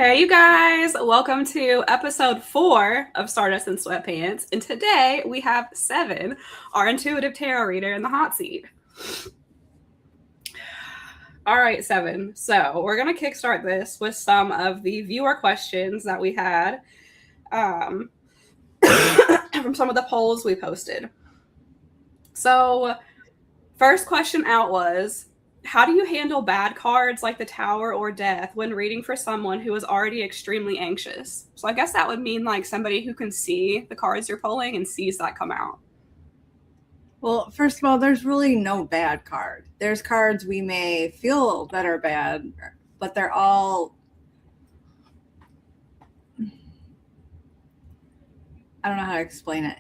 Hey, you guys, welcome to episode 4 of Stardust and Sweatpants. And today we have Sevon, our intuitive tarot reader, in the hot seat. All right, Sevon. So we're going to kickstart this with some of the viewer questions that we had from some of the polls we posted. So, first question out was, how do you handle bad cards like the Tower or Death when reading for someone who is already extremely anxious? So I guess that would mean like somebody who can see the cards you're pulling and sees that come out. Well, first of all, there's really no bad card. There's cards we may feel that are bad, but they're all, I don't know how to explain it.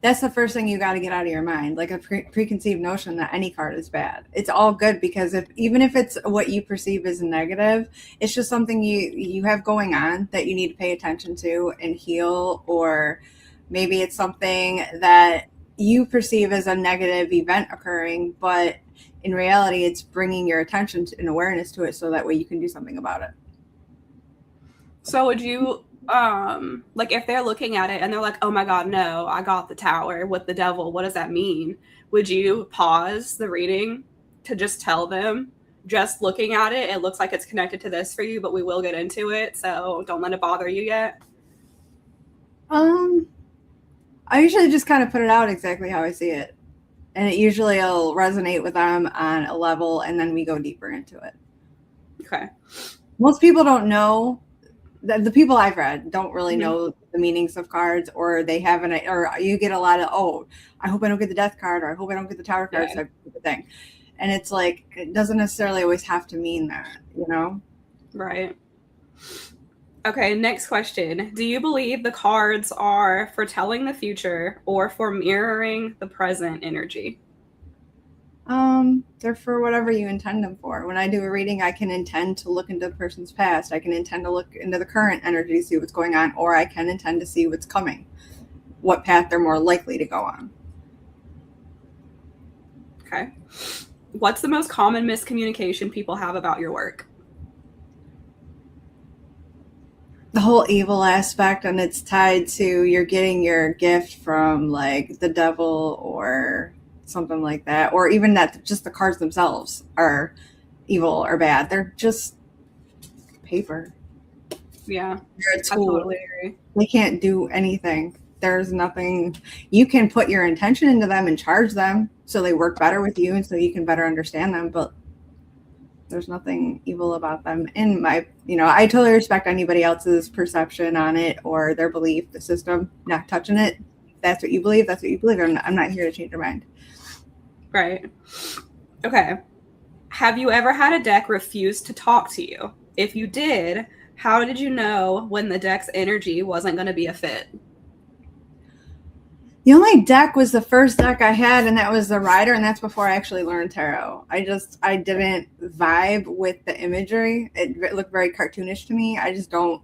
That's the first thing you got to get out of your mind, like a preconceived notion that any card is bad. It's all good because even if it's what you perceive as negative, it's just something you have going on that you need to pay attention to and heal, or maybe it's something that you perceive as a negative event occurring, but in reality, it's bringing your attention and awareness to it so that way you can do something about it. So would you like if they're looking at it and they're like, oh my god, no, I got the Tower with the devil, what does that mean? Would you pause the reading to just tell them, just looking at it, it looks like it's connected to this for you, but we will get into it, so don't let it bother you yet? I usually just kind of put it out exactly how I see it, and it usually will resonate with them on a level, and then we go deeper into it. Okay. Most people don't know. The people I've read don't really know the meanings of cards, or they haven't, or you get a lot of, oh, I hope I don't get the Death card, or I hope I don't get the Tower card, type of thing. And it's like, it doesn't necessarily always have to mean that, you know? Right. Okay, next question. Do you believe the cards are for telling the future or for mirroring the present energy? They're for whatever you intend them for. When I do a reading, I can intend to look into the person's past. I can intend to look into the current energy, see what's going on, or I can intend to see what's coming, what path they're more likely to go on. Okay. What's the most common miscommunication people have about your work? The whole evil aspect, and it's tied to you're getting your gift from like the devil or something like that, or even that just the cards themselves are evil or bad. They're just paper. Yeah, They're a tool. I totally agree. They can't do anything. There's nothing. You can put your intention into them and charge them so they work better with you and so you can better understand them, but there's nothing evil about them. In my, I totally respect anybody else's perception on it or their belief, the system, not touching it. That's what you believe. That's what you believe. I'm not here to change your mind. Right. Okay. Have you ever had a deck refuse to talk to you? If you did, how did you know when the deck's energy wasn't going to be a fit? The only deck was the first deck I had, and that was the Rider, and that's before I actually learned tarot. I didn't vibe with the imagery. It looked very cartoonish to me. I just don't,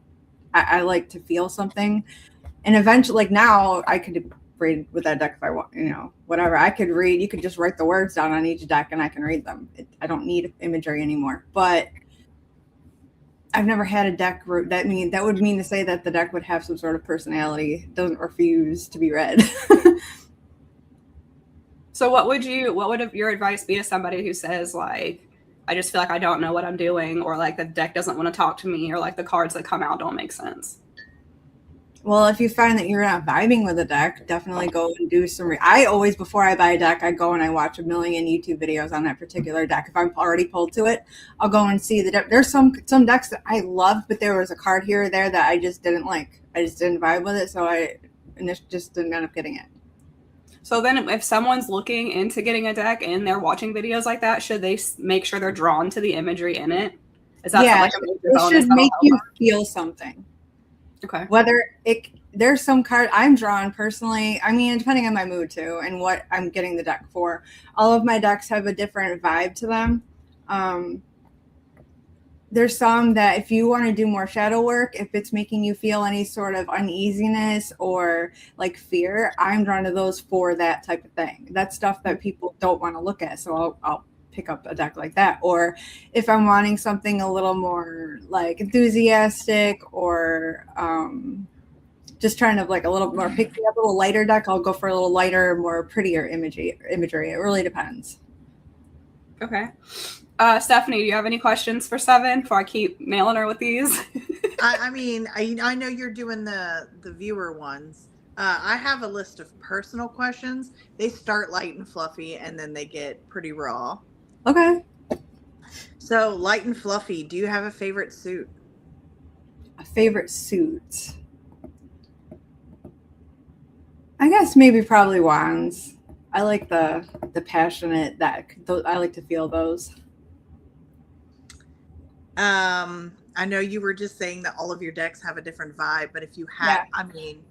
I like to feel something. And eventually, like now, I could read with that deck if I want, whatever. I could read, you could just write the words down on each deck and I can read them. I don't need imagery anymore. But I've never had a deck that would mean to say that the deck would have some sort of personality. It doesn't refuse to be read. So what would your advice be to somebody who says like, I just feel like I don't know what I'm doing, or like the deck doesn't want to talk to me, or like the cards that come out don't make sense? Well, if you find that you're not vibing with a deck, definitely go and do some. I always, before I buy a deck, I go and I watch a million YouTube videos on that particular deck. If I'm already pulled to it, I'll go and see the deck. There's some decks that I love, but there was a card here or there that I just didn't like. I just didn't vibe with it, so I just didn't end up getting it. So then if someone's looking into getting a deck and they're watching videos like that, should they make sure they're drawn to the imagery in it? Is that like a major bonus? It should make you feel something. Okay. There's some card I'm drawn personally. I mean, depending on my mood too and what I'm getting the deck for. All of my decks have a different vibe to them. There's some that if you want to do more shadow work, if it's making you feel any sort of uneasiness or like fear, I'm drawn to those for that type of thing. That's stuff that people don't want to look at. So I'll pick up a deck like that. Or if I'm wanting something a little more like enthusiastic or just trying to like a little more pick me up a little lighter deck, I'll go for a little lighter, more prettier imagery. It really depends. Okay. Stephanie, do you have any questions for Sevon before I keep nailing her with these? I mean, I know you're doing the viewer ones. I have a list of personal questions. They start light and fluffy, and then they get pretty raw. Okay. So, light and fluffy, do you have a favorite suit? A favorite suit? I guess maybe probably wands. I like the passionate that I like to feel those. I know you were just saying that all of your decks have a different vibe, but if you have, I mean,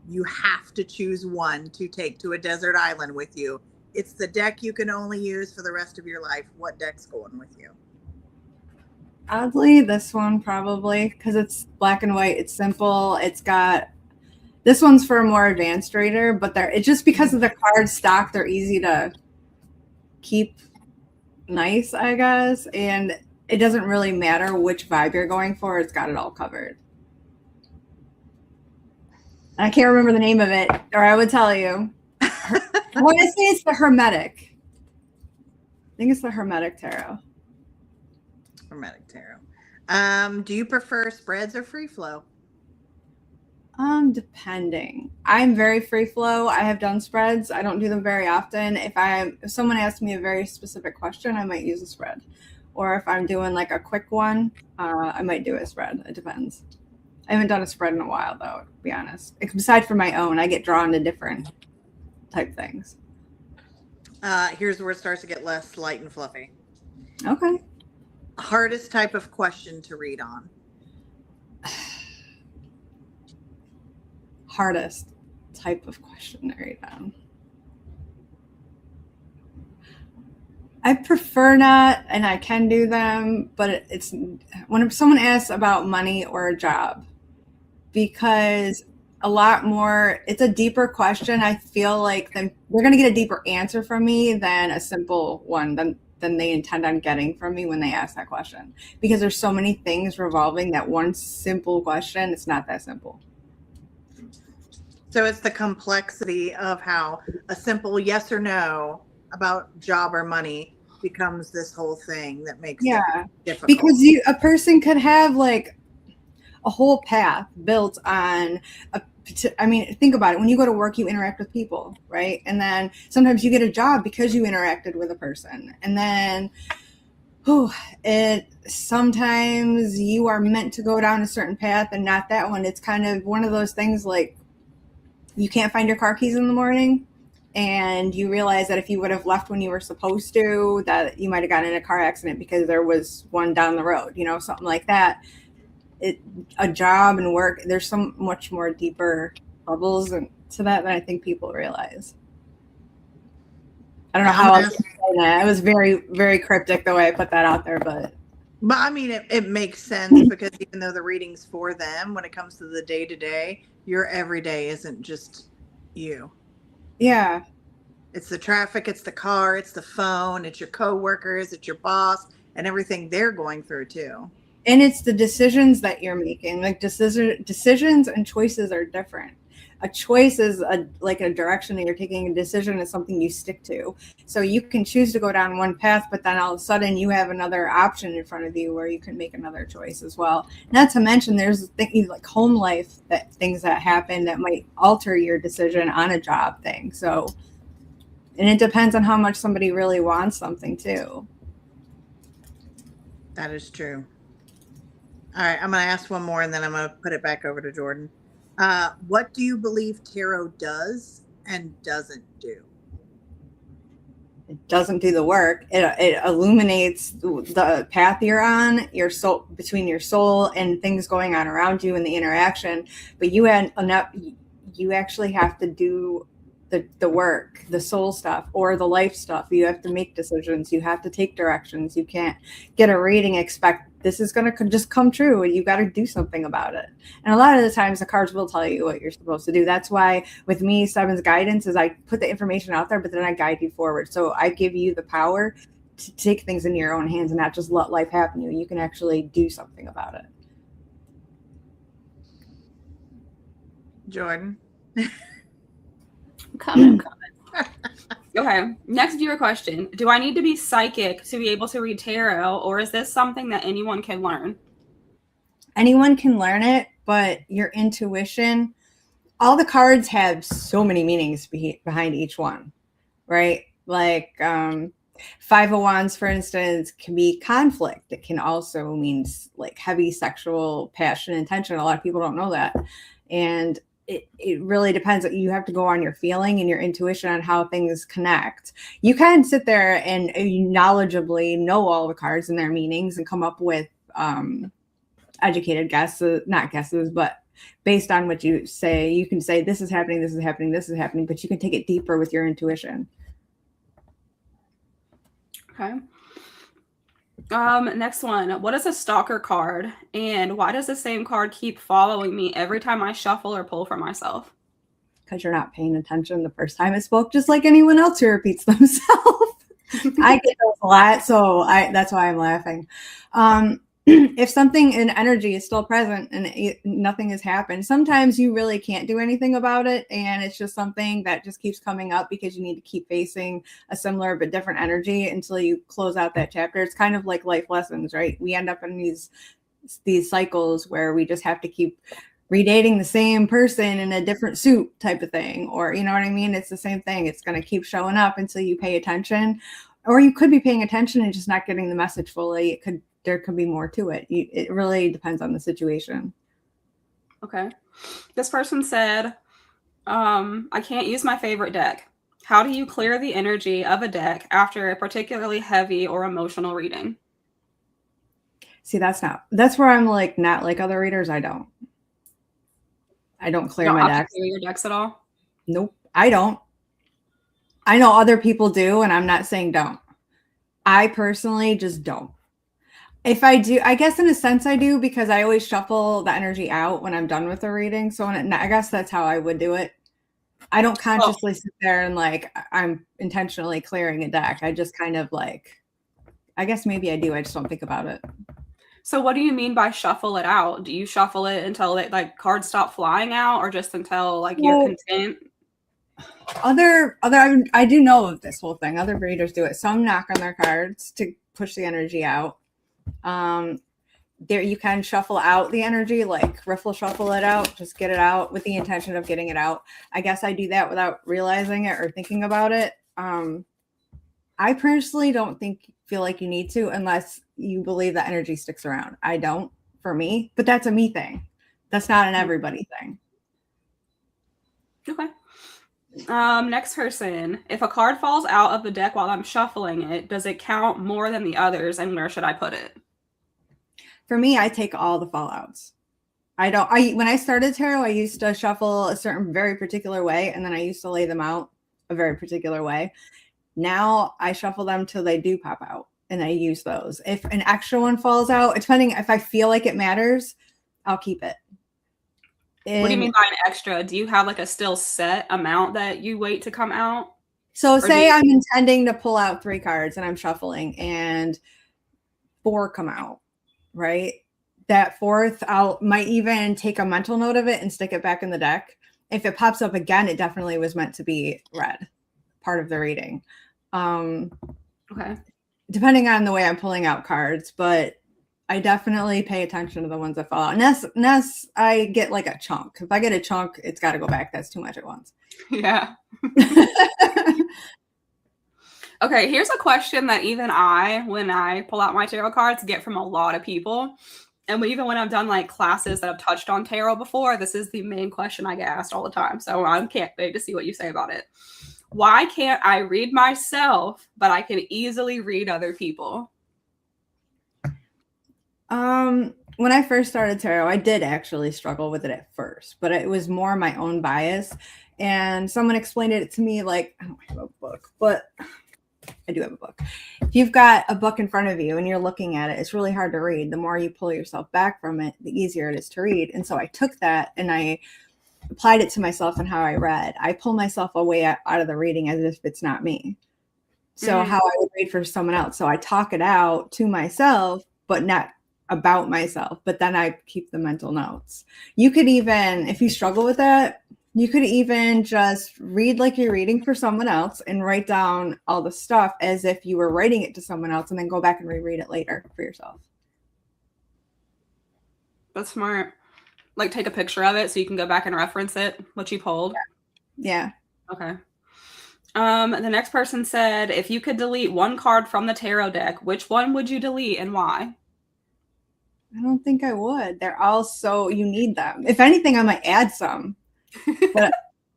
you have to choose one to take to a desert island with you. It's the deck you can only use for the rest of your life. What deck's going with you? Oddly, this one probably, because it's black and white. It's simple. It's got, this one's for a more advanced reader, but it's just because of the card stock, they're easy to keep nice, I guess. And it doesn't really matter which vibe you're going for. It's got it all covered. I can't remember the name of it, or I would tell you. I want to say it's the Hermetic. I think it's the Hermetic Tarot. Hermetic Tarot. Do you prefer spreads or free flow? Depending. I'm very free flow. I have done spreads. I don't do them very often. If someone asks me a very specific question, I might use a spread. Or if I'm doing like a quick one, I might do a spread. It depends. I haven't done a spread in a while, though, to be honest. Besides for my own, I get drawn to different type things. Here's where it starts to get less light and fluffy. Okay. Hardest type of question to read on? Hardest type of question to read on. I prefer not, and I can do them, but it's when someone asks about money or a job, because a lot more, it's a deeper question. I feel like then they're going to get a deeper answer from me than a simple one than they intend on getting from me when they ask that question, because there's so many things revolving that one simple question. It's not that simple. So it's the complexity of how a simple yes or no about job or money becomes this whole thing that makes it difficult. Because a person could have like a whole path built on I mean, think about it. When you go to work, you interact with people, right? And then sometimes you get a job because you interacted with a person. And then sometimes you are meant to go down a certain path and not that one. It's kind of one of those things like you can't find your car keys in the morning. And you realize that if you would have left when you were supposed to, that you might have gotten in a car accident because there was one down the road, something like that. A job and work, there's so much more deeper levels to that than I think people realize. I don't know how else to say that. It was very, very cryptic the way I put that out there, but I mean, it makes sense because even though the reading's for them, when it comes to the day-to-day, your everyday isn't just you. Yeah. It's the traffic, it's the car, it's the phone, it's your coworkers, it's your boss, and everything they're going through too. And it's the decisions that you're making. Like decisions and choices are different. A choice is like a direction that you're taking. A decision is something you stick to. So you can choose to go down one path, but then all of a sudden you have another option in front of you where you can make another choice as well. Not to mention there's things like home life, things that happen that might alter your decision on a job thing. So, and it depends on how much somebody really wants something too. That is true. All right, I'm going to ask one more and then I'm going to put it back over to Jordan. What do you believe tarot does and doesn't do? It doesn't do the work. It illuminates the path you're on, your soul, between your soul and things going on around you and the interaction. But you actually have to do the work, the soul stuff or the life stuff. You have to make decisions. You have to take directions. You can't get a reading, expect this is going to just come true, and you got to do something about it. And a lot of the times the cards will tell you what you're supposed to do. That's why with me, Sevon's guidance is I put the information out there, but then I guide you forward. So I give you the power to take things into your own hands and not just let life happen to you. You can actually do something about it. Jordan. Coming. Okay, next viewer question. Do I need to be psychic to be able to read tarot, or is this something that anyone can learn? Anyone can learn it, but your intuition, all the cards have so many meanings behind each one, right? Like Five of Wands, for instance, can be conflict. It can also mean like heavy sexual passion and tension. A lot of people don't know that. And it really depends. You have to go on your feeling and your intuition on how things connect. You can sit there and knowledgeably know all the cards and their meanings and come up with educated guesses, not guesses, but based on what you say, you can say, this is happening, this is happening, this is happening, but you can take it deeper with your intuition. Okay. Next one. What is a stalker card, and why does the same card keep following me every time I shuffle or pull for myself? Because you're not paying attention the first time it spoke, just like anyone else who repeats themselves. I get those a lot, so that's why I'm laughing. If something in energy is still present and nothing has happened, sometimes you really can't do anything about it, and it's just something that just keeps coming up because you need to keep facing a similar but different energy until you close out that chapter. It's kind of like life lessons, right? We end up in these cycles where we just have to keep redating the same person in a different suit type of thing, or you know what I mean? It's the same thing. It's going to keep showing up until you pay attention, or you could be paying attention and just not getting the message fully. There could be more to it. It really depends on the situation. Okay. This person said, I can't use my favorite deck. How do you clear the energy of a deck after a particularly heavy or emotional reading? See, that's where I'm like, not like other readers. I don't clear my decks. Clear your decks at all? Nope, I don't. I know other people do, and I'm not saying don't. I personally just don't. If I do, I guess in a sense I do, because I always shuffle the energy out when I'm done with the reading. So I guess that's how I would do it. I don't consciously sit there and like I'm intentionally clearing a deck. I just kind of like, I guess maybe I do. I just don't think about it. So what do you mean by shuffle it out? Do you shuffle it until like cards stop flying out, or just until like you're content? I do know of this whole thing. Other readers do it. Some knock on their cards to push the energy out. There you can shuffle out the energy, like riffle shuffle it out, just get it out with the intention of getting it out. I guess I do that without realizing it or thinking about it. I personally don't feel like you need to, unless you believe that energy sticks around. I don't, for me, but that's a me thing. That's not an everybody thing. Okay. Next person. If a card falls out of the deck while I'm shuffling it, does it count more than the others, and where should I put it? For me, I take all the fallouts. When I started tarot, I used to shuffle a certain very particular way, and then I used to lay them out a very particular way. Now I shuffle them till they do pop out, and I use those. If an extra one falls out, depending if I feel like it matters, I'll keep it. What do you mean by an extra? Do you have like a still set amount that you wait to come out? So say I'm intending to pull out 3 cards and I'm shuffling and 4 come out, right? That 4th, might even take a mental note of it and stick it back in the deck. If it pops up again, it definitely was meant to be read, part of the reading. Okay. Depending on the way I'm pulling out cards, but I definitely pay attention to the ones that fall out. Unless I get like a chunk. If I get a chunk, it's got to go back. That's too much at once. Yeah. Okay, here's a question that even when I pull out my tarot cards, get from a lot of people. And even when I've done like classes that have touched on tarot before, this is the main question I get asked all the time. So I can't wait to see what you say about it. Why can't I read myself, but I can easily read other people? When I first started tarot, I did actually struggle with it at first, but it was more my own bias. And someone explained it to me like, I don't have a book, but I do have a book. If you've got a book in front of you and you're looking at it, it's really hard to read. The more you pull yourself back from it, the easier it is to read. And so I took that and I applied it to myself and how I read. I pull myself away out of the reading as if it's not me. So how I would read for someone else. So I talk it out to myself, but not about myself. But then I keep the mental notes. You could even, if you struggle with that, you could even just read like you're reading for someone else and write down all the stuff as if you were writing it to someone else and then go back and reread it later for yourself. That's smart. Like take a picture of it so you can go back and reference it, what you pulled. Yeah. Okay. The next person said, if you could delete one card from the tarot deck, which one would you delete and why? I don't think I would. They're all so, you need them. If anything, I might add some. But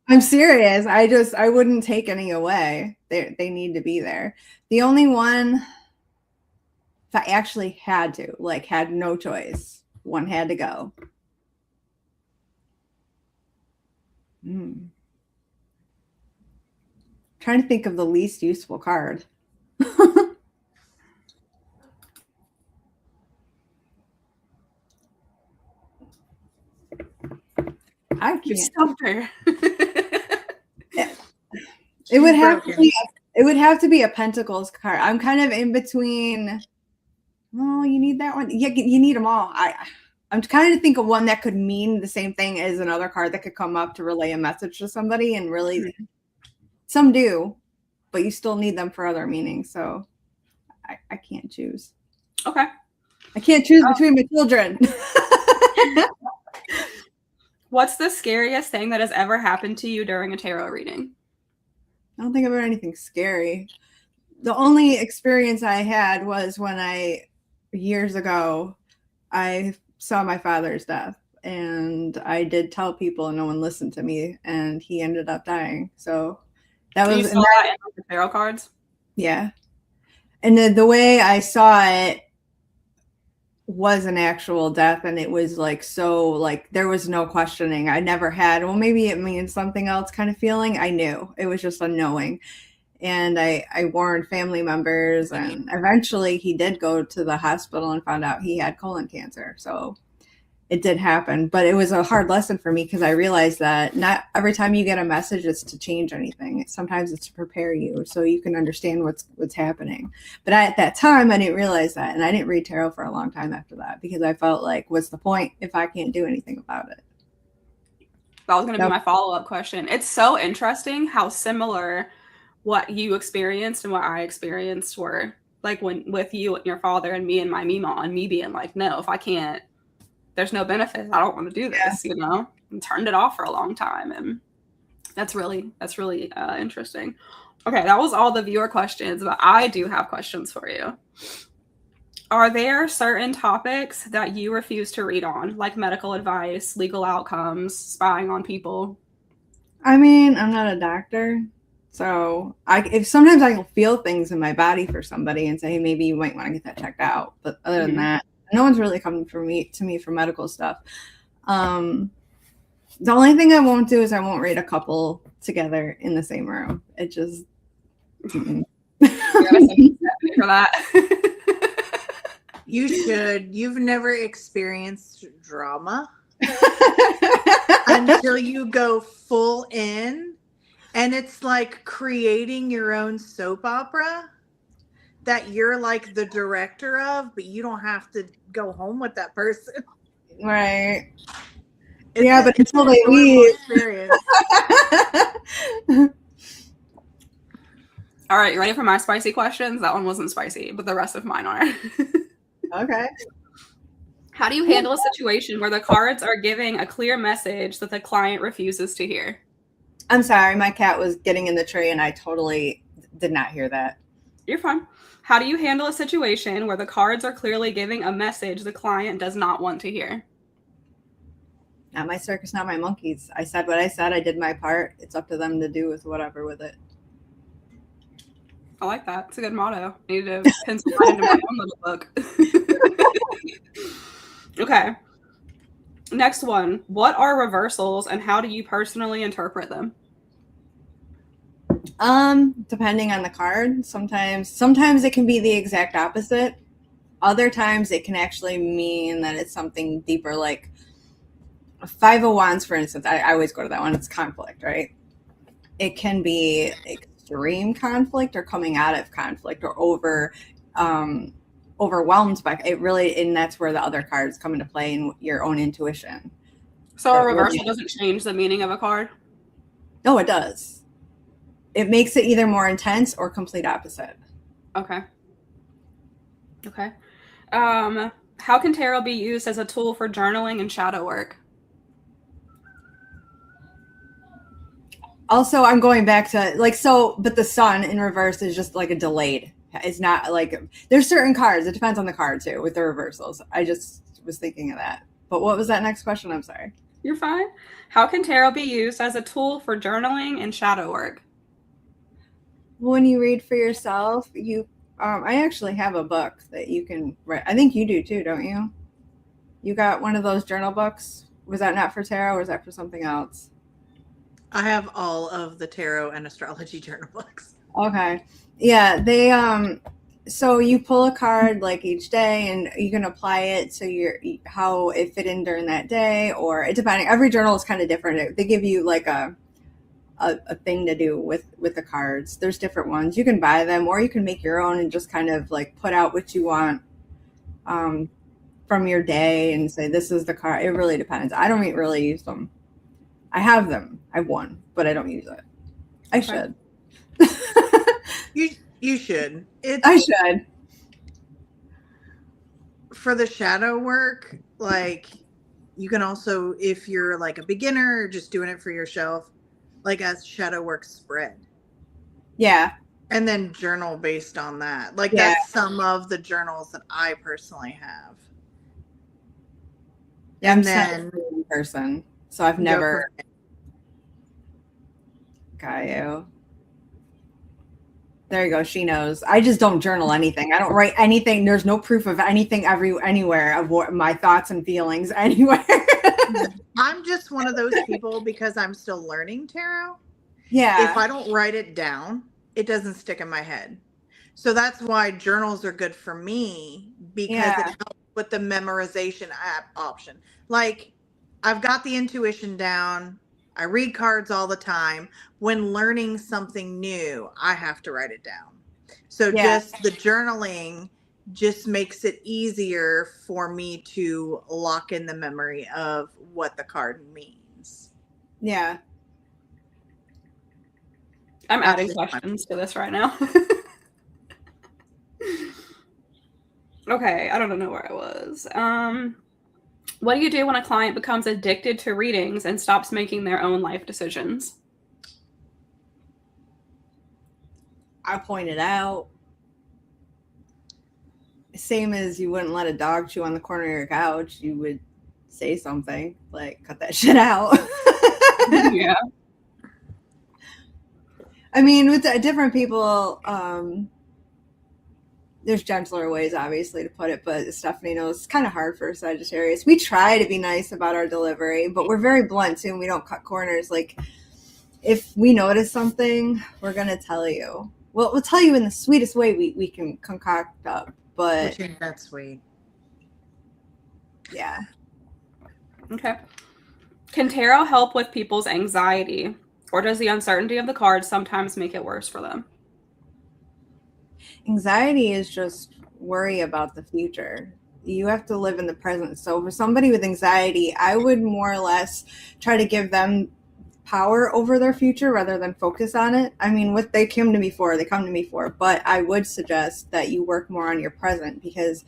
I'm serious. I wouldn't take any away. They need to be there. The only one, if I actually had to, like had no choice, one had to go. Trying to think of the least useful card. I can't. You stumped her. It would have to be. It would have to be a Pentacles card. I'm kind of in between. Oh, you need that one. Yeah, you need them all. I'm trying to think of one that could mean the same thing as another card that could come up to relay a message to somebody, and really, some do, but you still need them for other meanings. So, I can't choose. Okay. I can't choose between my children. What's the scariest thing that has ever happened to you during a tarot reading? I don't think I've heard anything scary. The only experience I had was when years ago, I saw my father's death, and I did tell people and no one listened to me, and he ended up dying. So that was, you saw that in the tarot cards? Yeah. And the way I saw it was an actual death, and it was like, so like there was no questioning. I never had, well, maybe it means something else kind of feeling. I knew. It was just unknowing. And I warned family members, and eventually he did go to the hospital and found out he had colon cancer. So it did happen, but it was a hard lesson for me because I realized that not every time you get a message is to change anything. Sometimes it's to prepare you so you can understand what's happening. But at that time, I didn't realize that, and I didn't read tarot for a long time after that because I felt like, what's the point if I can't do anything about it? That was going to be my follow-up question. It's so interesting how similar what you experienced and what I experienced were, like when with you and your father and me and my Mima, and me being like, no, if I can't, there's no benefit. I don't want to do this, you know, and turned it off for a long time. And that's really interesting. Okay. That was all the viewer questions, but I do have questions for you. Are there certain topics that you refuse to read on, like medical advice, legal outcomes, spying on people? I mean, I'm not a doctor. So if sometimes I can feel things in my body for somebody and say, hey, maybe you might want to get that checked out. But other than that, no one's really coming to me for medical stuff. The only thing I won't do is I won't read a couple together in the same room. It just for that. You should. You've never experienced drama until you go full in. And it's like creating your own soap opera that you're like the director of, but you don't have to go home with that person. Right. But until they leave. All right, you ready for my spicy questions? That one wasn't spicy, but the rest of mine are. Okay. How do you handle a situation where the cards are giving a clear message that the client refuses to hear? I'm sorry, my cat was getting in the tree and I totally did not hear that. You're fine. How do you handle a situation where the cards are clearly giving a message the client does not want to hear? Not my circus, not my monkeys. I said what I said. I did my part. It's up to them to do with whatever with it. I like that. It's a good motto. I need to pencil that into my own little book. Okay. Next one. What are reversals and how do you personally interpret them? Depending on the card. Sometimes it can be the exact opposite. Other times it can actually mean that it's something deeper, like Five of Wands, for instance. I always go to that one. It's conflict, right? It can be extreme conflict or coming out of conflict or overwhelmed by it really, and that's where the other cards come into play and your own intuition. So a reversal doesn't change the meaning of a card? No, it does. It makes it either more intense or complete opposite. Okay. How can tarot be used as a tool for journaling and shadow work? Also, I'm going back to but the sun in reverse is just like a delayed. It's not like there's certain cards. It depends on the card too with the reversals. I just was thinking of that. But what was that next question? I'm sorry. You're fine. How can tarot be used as a tool for journaling and shadow work? When you read for yourself, I actually have a book that you can write. I think you do too, don't you? You got one of those journal books. Was that not for tarot or was that for something else? I have all of the tarot and astrology journal books. Okay. Yeah, they so you pull a card like each day and you can apply it to how it fit in during that day, or it depending. Every journal is kind of different. They give you like a thing to do with the cards. There's different ones. You can buy them or you can make your own and just kind of like put out what you want from your day and say this is the card. It really depends. I don't really use them. I have them. I have one, but I don't use it. I should. You should. I should. For the shadow work, like you can also, if you're like a beginner or just doing it for yourself, like a shadow work spread. Yeah. And then journal based on that. Like that's some of the journals that I personally have. Yeah, I'm then a person. So I've never got you. There you go. She knows. I just don't journal anything. I don't write anything. There's no proof of anything anywhere of what my thoughts and feelings anywhere. I'm just one of those people because I'm still learning tarot. Yeah. If I don't write it down, it doesn't stick in my head. So that's why journals are good for me because it helps with the memorization option. Like I've got the intuition down. I read cards all the time. When learning something new, I have to write it down. So just the journaling just makes it easier for me to lock in the memory of what the card means. Yeah. I'm adding questions to this right now. Okay, I don't know where I was. What do you do when a client becomes addicted to readings and stops making their own life decisions? I point it out. Same as you wouldn't let a dog chew on the corner of your couch. You would say something like, cut that shit out. Yeah. I mean, with different people, there's gentler ways, obviously, to put it, but Stephanie knows it's kind of hard for Sagittarius. We try to be nice about our delivery, but we're very blunt too, and we don't cut corners. Like, if we notice something, we're going to tell you. Well, we'll tell you in the sweetest way we can concoct up, but... That's sweet. Yeah. Okay. Can tarot help with people's anxiety, or does the uncertainty of the cards sometimes make it worse for them? Anxiety is just worry about the future. You have to live in the present. So for somebody with anxiety, I would more or less try to give them power over their future rather than focus on it. I mean, what they come to me for, but I would suggest that you work more on your present because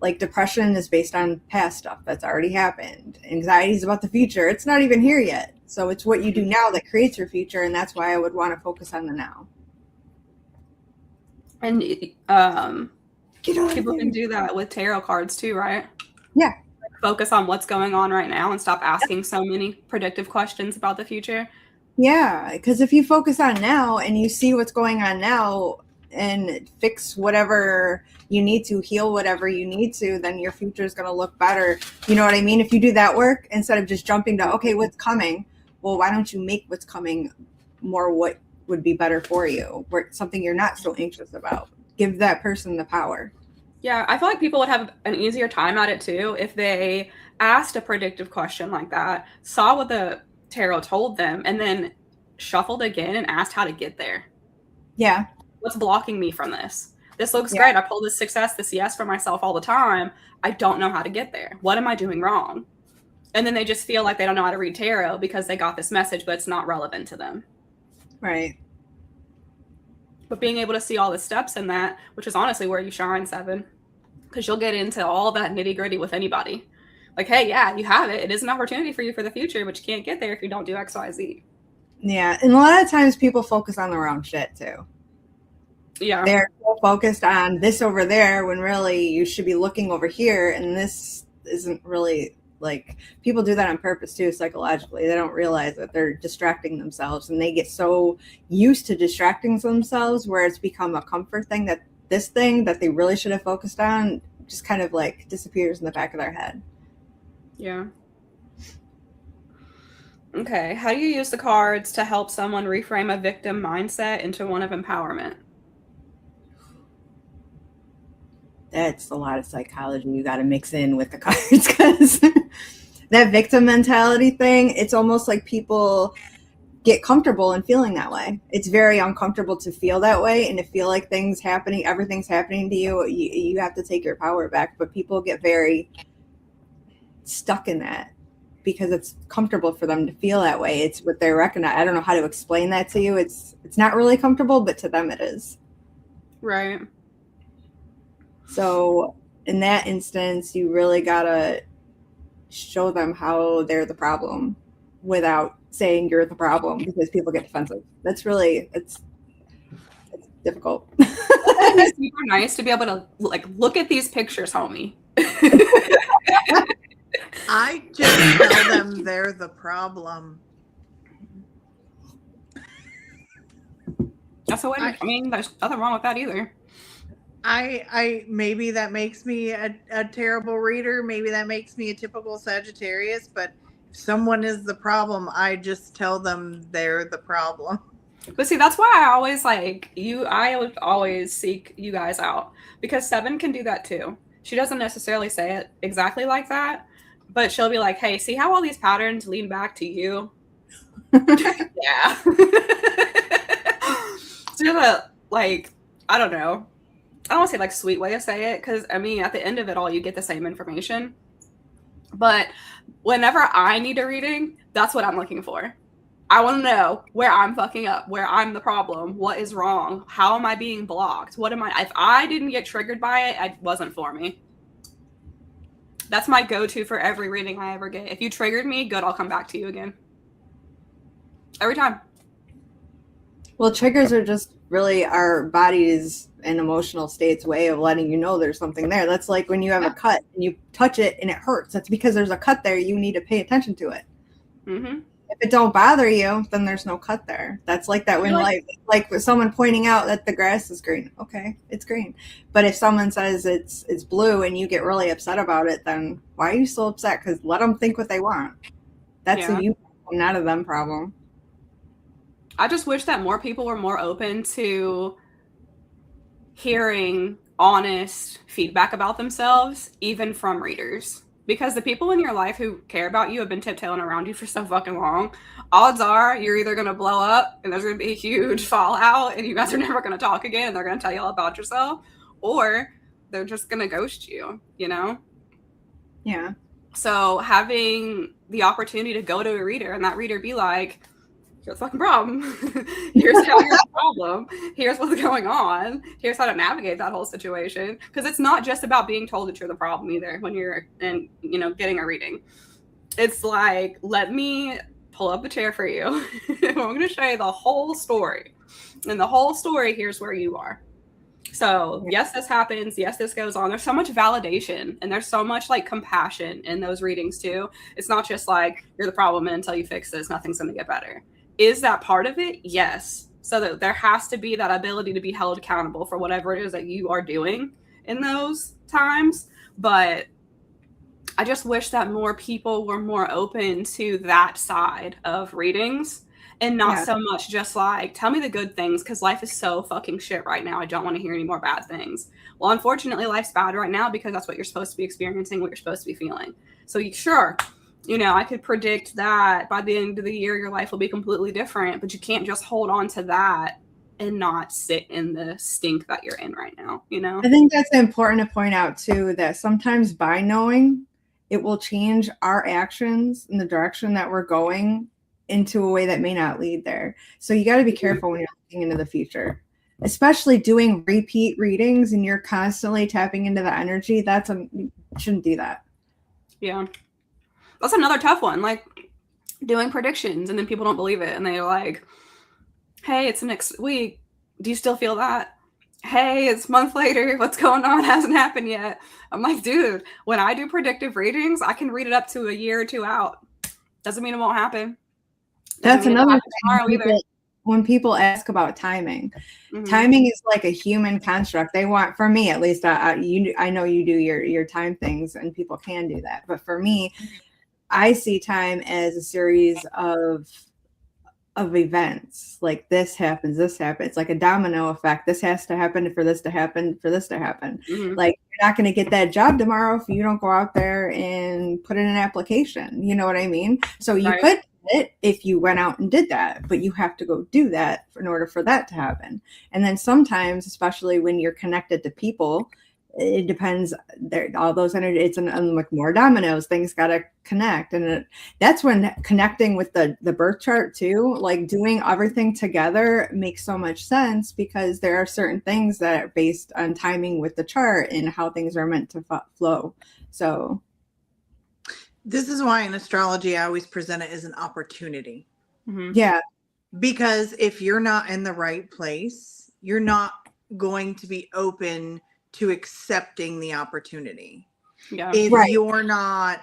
like depression is based on past stuff that's already happened. Anxiety is about the future. It's not even here yet. So it's what you do now that creates your future. And that's why I would want to focus on the now. And people can do that with tarot cards too, right? Yeah. Focus on what's going on right now and stop asking so many predictive questions about the future. Yeah, because if you focus on now and you see what's going on now and fix whatever you need to, heal whatever you need to, then your future is going to look better. You know what I mean? If you do that work instead of just jumping to, okay, what's coming? Well, why don't you make what's coming more what would be better for you, something you're not so anxious about. Give that person the power. Yeah, I feel like people would have an easier time at it too if they asked a predictive question like that, saw what the tarot told them, and then shuffled again and asked how to get there. Yeah. What's blocking me from this? This looks Yeah. great. I pull this success, this yes for myself all the time. I don't know how to get there. What am I doing wrong? And then they just feel like they don't know how to read tarot because they got this message, but it's not relevant to them. Right. But being able to see all the steps in that, which is honestly where you shine, Sevon, because you'll get into all that nitty gritty with anybody. Like, hey, yeah, you have it. It is an opportunity for you for the future, but you can't get there if you don't do X, Y, Z. Yeah. And a lot of times people focus on the wrong shit too. Yeah. They're so focused on this over there when really you should be looking over here. And this isn't really like, people do that on purpose too, psychologically. They don't realize that they're distracting themselves, and they get so used to distracting themselves where it's become a comfort thing that this thing that they really should have focused on just kind of like disappears in the back of their head. Yeah. Okay. How do you use the cards to help someone reframe a victim mindset into one of empowerment? That's a lot of psychology you got to mix in with the cards, because that victim mentality thing, it's almost like people get comfortable in feeling that way. It's very uncomfortable to feel that way and to feel like everything's happening to you. You have to take your power back, but people get very stuck in that because it's comfortable for them to feel that way. It's what they recognize. I don't know how to explain that to you. It's not really comfortable, but to them it is. Right. So in that instance, you really gotta show them how they're the problem without saying you're the problem, because people get defensive. That's really, it's difficult. It's super nice to be able to like look at these pictures, homie. I just tell them they're the problem. That's the way. I mean, there's nothing wrong with that either. I maybe that makes me a terrible reader. Maybe that makes me a typical Sagittarius. But if someone is the problem, I just tell them they're the problem. But see, that's why I always like you. I would always seek you guys out, because Sevon can do that too. She doesn't necessarily say it exactly like that, but she'll be like, "Hey, see how all these patterns lean back to you?" Yeah. So you're the, like, I don't know. I don't want to say like sweet way to say it, because I mean, at the end of it all, you get the same information. But whenever I need a reading, that's what I'm looking for. I want to know where I'm fucking up, where I'm the problem, what is wrong, how am I being blocked, what am I, if I didn't get triggered by it, it wasn't for me. That's my go-to for every reading I ever get. If you triggered me, good, I'll come back to you again. Every time. Well, triggers are just really our body's and emotional state's way of letting you know there's something there. That's like when you have a cut and you touch it and it hurts. That's because there's a cut there. You need to pay attention to it. Mm-hmm. If it don't bother you, then there's no cut there. That's like that when like with someone pointing out that the grass is green. Okay, it's green. But if someone says it's blue and you get really upset about it, then why are you so upset? Because let them think what they want. That's a you problem, not a them problem. I just wish that more people were more open to hearing honest feedback about themselves, even from readers. Because the people in your life who care about you have been tiptoeing around you for so fucking long. Odds are you're either going to blow up and there's going to be a huge fallout and you guys are never going to talk again and they're going to tell you all about yourself, or they're just going to ghost you, you know? Yeah. So having the opportunity to go to a reader and that reader be like, here's the fucking problem. Here's how you're the problem. Here's what's going on. Here's how to navigate that whole situation. Because it's not just about being told that you're the problem either when you're getting a reading. It's like, let me pull up a chair for you. I'm going to show you the whole story. And the whole story, here's where you are. So yes, this happens. Yes, this goes on. There's so much validation and there's so much like compassion in those readings too. It's not just like, you're the problem and until you fix this, nothing's going to get better. Is that part of it? Yes. So that there has to be that ability to be held accountable for whatever it is that you are doing in those times. But I just wish that more people were more open to that side of readings and not so much just like, tell me the good things because life is so fucking shit right now. I don't want to hear any more bad things. Well, unfortunately, life's bad right now because that's what you're supposed to be experiencing, what you're supposed to be feeling. So sure, I could predict that by the end of the year, your life will be completely different, but you can't just hold on to that and not sit in the stink that you're in right now, you know? I think that's important to point out too, that sometimes by knowing, it will change our actions in the direction that we're going into a way that may not lead there. So you got to be careful when you're looking into the future, especially doing repeat readings and you're constantly tapping into the energy. You shouldn't do that. Yeah. That's another tough one. Like doing predictions and then people don't believe it and they're like, hey, it's next week. Do you still feel that? Hey, it's a month later. What's going on? Hasn't happened yet. I'm like, dude, when I do predictive readings, I can read it up to a year or two out. Doesn't mean it won't happen. That's another thing. When people ask about timing, timing is like a human construct. They want, for me at least, I know you do your time things and people can do that. But for me, I see time as a series of events. Like this happens. It's like a domino effect. This has to happen for this to happen, for this to happen. Like you're not going to get that job tomorrow if you don't go out there and put in an application. You know what I mean? So you could it if you went out and did that, but you have to go do that in order for that to happen. And then sometimes, especially when you're connected to people, it depends. All those energy, it's like more dominoes. Things got to connect, and that's when connecting with the birth chart too, like doing everything together, makes so much sense because there are certain things that are based on timing with the chart and how things are meant to flow. So. This is why in astrology, I always present it as an opportunity. Yeah. Because if you're not in the right place, you're not going to be open to accepting the opportunity. Yeah. If you're not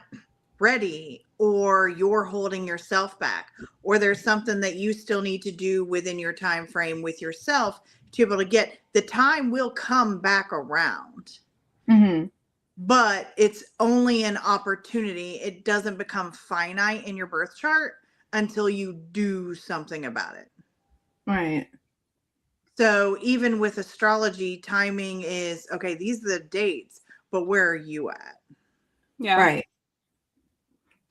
ready, or you're holding yourself back, or there's something that you still need to do within your time frame with yourself to be able to get, the time will come back around. But it's only an opportunity. It doesn't become finite in your birth chart until you do something about it. Right. So even with astrology, timing is, okay, these are the dates, but where are you at? Yeah. Right.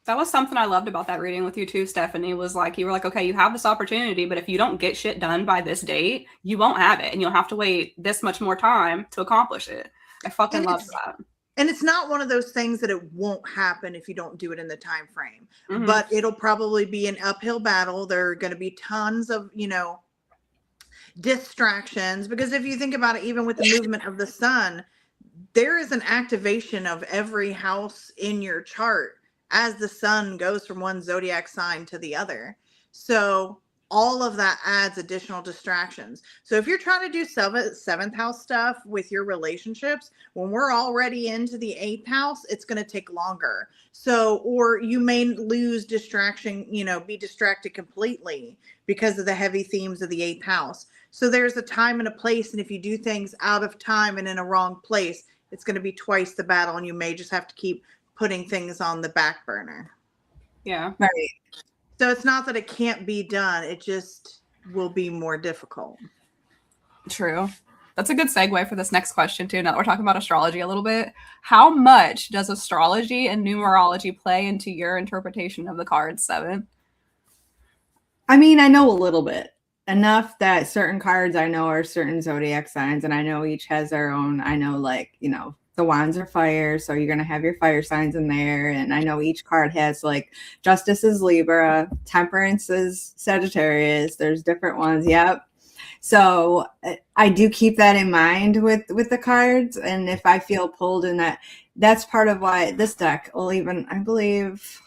That was something I loved about that reading with you too, Stephanie, was like, you were like, okay, you have this opportunity, but if you don't get shit done by this date, you won't have it. And you'll have to wait this much more time to accomplish it. I fucking love that. And it's not one of those things that it won't happen if you don't do it in the time frame, but it'll probably be an uphill battle. There are going to be tons of, distractions, because if you think about it, even with the movement of the sun, there is an activation of every house in your chart as the sun goes from one zodiac sign to the other. So all of that adds additional distractions. So if you're trying to do seventh house stuff with your relationships, when we're already into the 8th house, it's going to take longer. So, or you may lose distraction, be distracted completely because of the heavy themes of the 8th house. So there's a time and a place. And if you do things out of time and in a wrong place, it's going to be twice the battle. And you may just have to keep putting things on the back burner. Yeah. Right. So it's not that it can't be done. It just will be more difficult. True. That's a good segue for this next question too. Now that we're talking about astrology a little bit, how much does astrology and numerology play into your interpretation of the cards, Sevon? I mean, I know a little bit. Enough that certain cards I know are certain zodiac signs, and I know each has their own. I know, the wands are fire, so you're going to have your fire signs in there. And I know each card has Justice is Libra, Temperance is Sagittarius. There's different ones. Yep. So I do keep that in mind with the cards. And if I feel pulled in that's part of why this deck will even, I believe,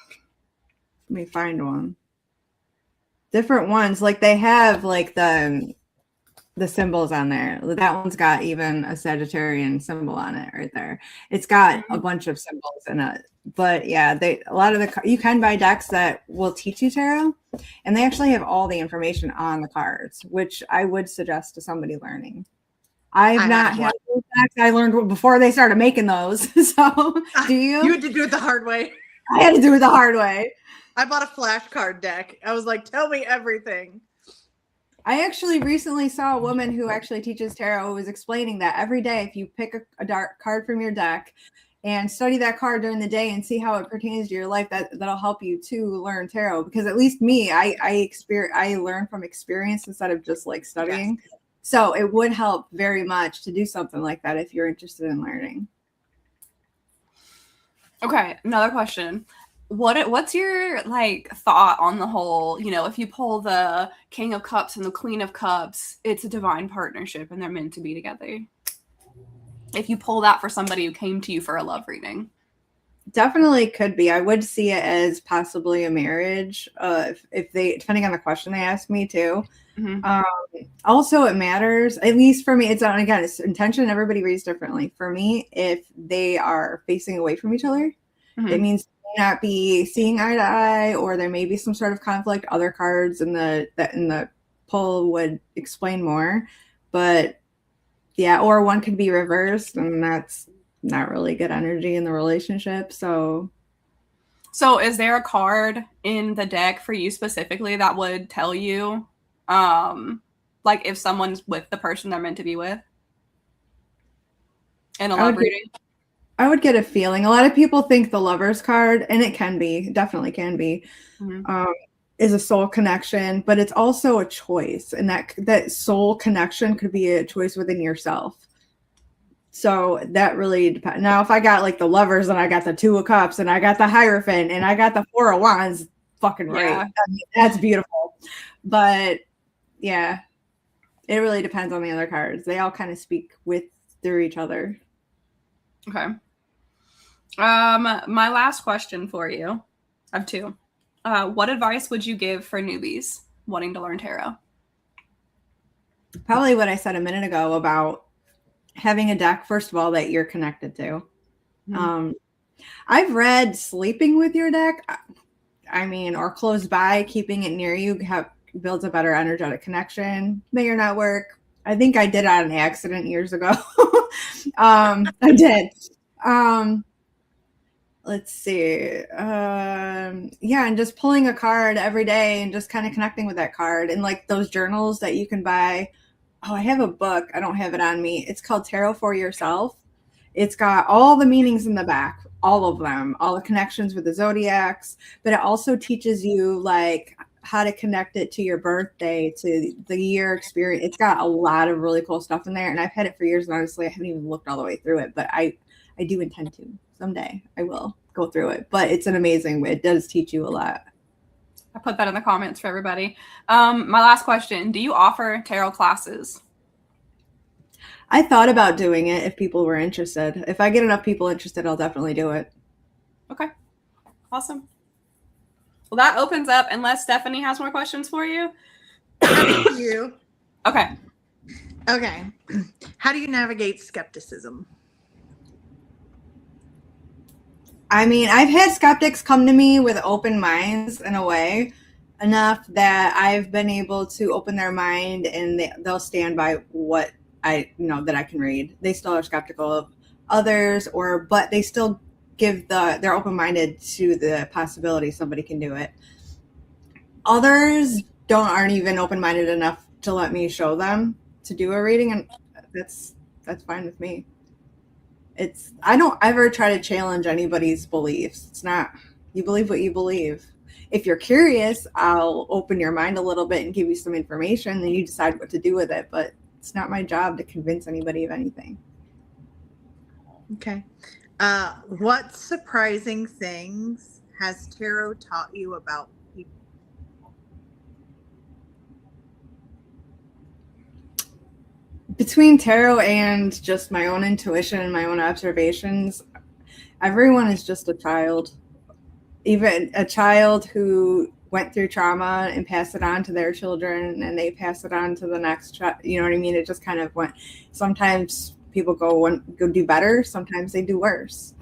let me find one. Different ones. They have the symbols on there. That one's got even a Sagittarian symbol on it right there. It's got a bunch of symbols in it. But yeah, you can buy decks that will teach you tarot, and they actually have all the information on the cards, which I would suggest to somebody learning. I've not had those decks. I learned before they started making those. So do you? You had to do it the hard way. I had to do it the hard way. I bought a flashcard deck. I was like, tell me everything. I actually recently saw a woman who actually teaches tarot who was explaining that every day, if you pick a dark card from your deck and study that card during the day and see how it pertains to your life, that'll help you to learn tarot. Because at least me, I learn from experience instead of just studying. Yes. So it would help very much to do something like that if you're interested in learning. Okay, another question. What's your like thought on the whole, you know, if you pull the King of Cups and the Queen of Cups, it's a divine partnership and they're meant to be together. If you pull that for somebody who came to you for a love reading. Definitely could be. I would see it as possibly a marriage, if they, depending on the question they ask me too. Also, it matters, at least for me. It's again, it's intention. Everybody reads differently. For me, if they are facing away from each other, it means they may not be seeing eye to eye, or there may be some sort of conflict. Other cards in the pull would explain more, but yeah, or one could be reversed, and that's not really good energy in the relationship. So is there a card in the deck for you specifically that would tell you, like if someone's with the person they're meant to be with in a love reading? I would get a feeling. A lot of people think the Lover's card, and it can be, definitely can be, is a soul connection, but it's also a choice, and that soul connection could be a choice within yourself. So that really depends. Now, if I got like the Lovers and I got the Two of Cups and I got the Hierophant and I got the Four of Wands, fucking right. I mean, that's beautiful. But yeah, it really depends on the other cards. They all kind of speak through each other. Okay. My last question for you, I have two. What advice would you give for newbies wanting to learn tarot? Probably what I said a minute ago about having a deck, first of all, that you're connected to. I've read sleeping with your deck, or close by, keeping it near you builds a better energetic connection. May or not work. I think I did it on accident years ago. I did. Let's see. And just pulling a card every day and just kind of connecting with that card, and like those journals that you can buy. Oh, I have a book. I don't have it on me. It's called Tarot for Yourself. It's got all the meanings in the back, all of them, all the connections with the zodiacs, but it also teaches you like how to connect it to your birthday, to the year experience. It's got a lot of really cool stuff in there, and I've had it for years, and honestly, I haven't even looked all the way through it, but I do intend to. Someday I will go through it, but it's it does teach you a lot. I put that in the comments for everybody. My last question, do you offer tarot classes? I thought about doing it if people were interested. If I get enough people interested, I'll definitely do it. Okay. Awesome. Well, that opens up, unless Stephanie has more questions for you. Thank you. Okay. How do you navigate skepticism? I've had skeptics come to me with open minds in a way enough that I've been able to open their mind, and they'll stand by what I that I can read. They still are skeptical of others, but they still they're open-minded to the possibility somebody can do it. Others aren't even open-minded enough to let me show them to do a reading, and that's fine with me. I don't ever try to challenge anybody's beliefs. It's not, you believe what you believe. If you're curious, I'll open your mind a little bit and give you some information, then you decide what to do with it. But it's not my job to convince anybody of anything. Okay. What surprising things has tarot taught you about people? Between tarot and just my own intuition and my own observations, everyone is just a child. Even a child who went through trauma and passed it on to their children, and they pass it on to the next child. You know what I mean? It just kind of went. Sometimes people go do better. Sometimes they do worse.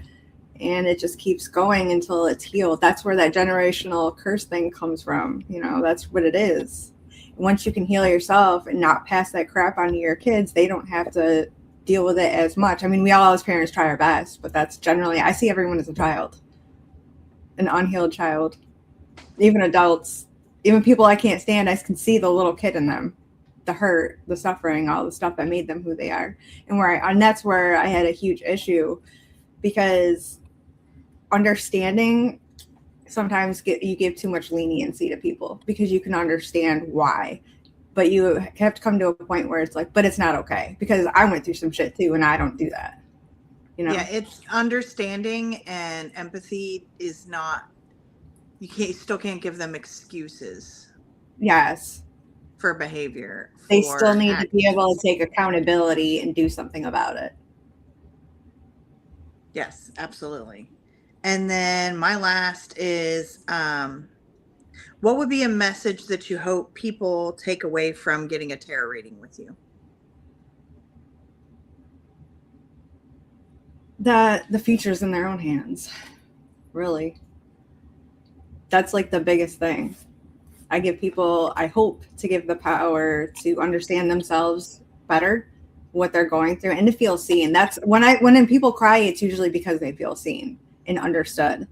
And it just keeps going until it's healed. That's where that generational curse thing comes from. That's what it is. Once you can heal yourself and not pass that crap on to your kids, they don't have to deal with it as much. We all as parents try our best, but that's generally, I see everyone as a child, an unhealed child. Even adults, even people I can't stand, I can see the little kid in them, the hurt, the suffering, all the stuff that made them who they are. And that's where I had a huge issue, because understanding, sometimes you give too much leniency to people because you can understand why, but you have to come to a point where it's like, but it's not okay, because I went through some shit too, and I don't do that. You know? Yeah, it's understanding and empathy is not, you still can't give them excuses. Yes. For behavior. They still need to be able to take accountability and do something about it. Yes, absolutely. And then my last is, what would be a message that you hope people take away from getting a tarot reading with you? That the future's in their own hands, really. That's like the biggest thing. I hope to give the power to understand themselves better, what they're going through, and to feel seen. That's when people cry, it's usually because they feel seen and understood.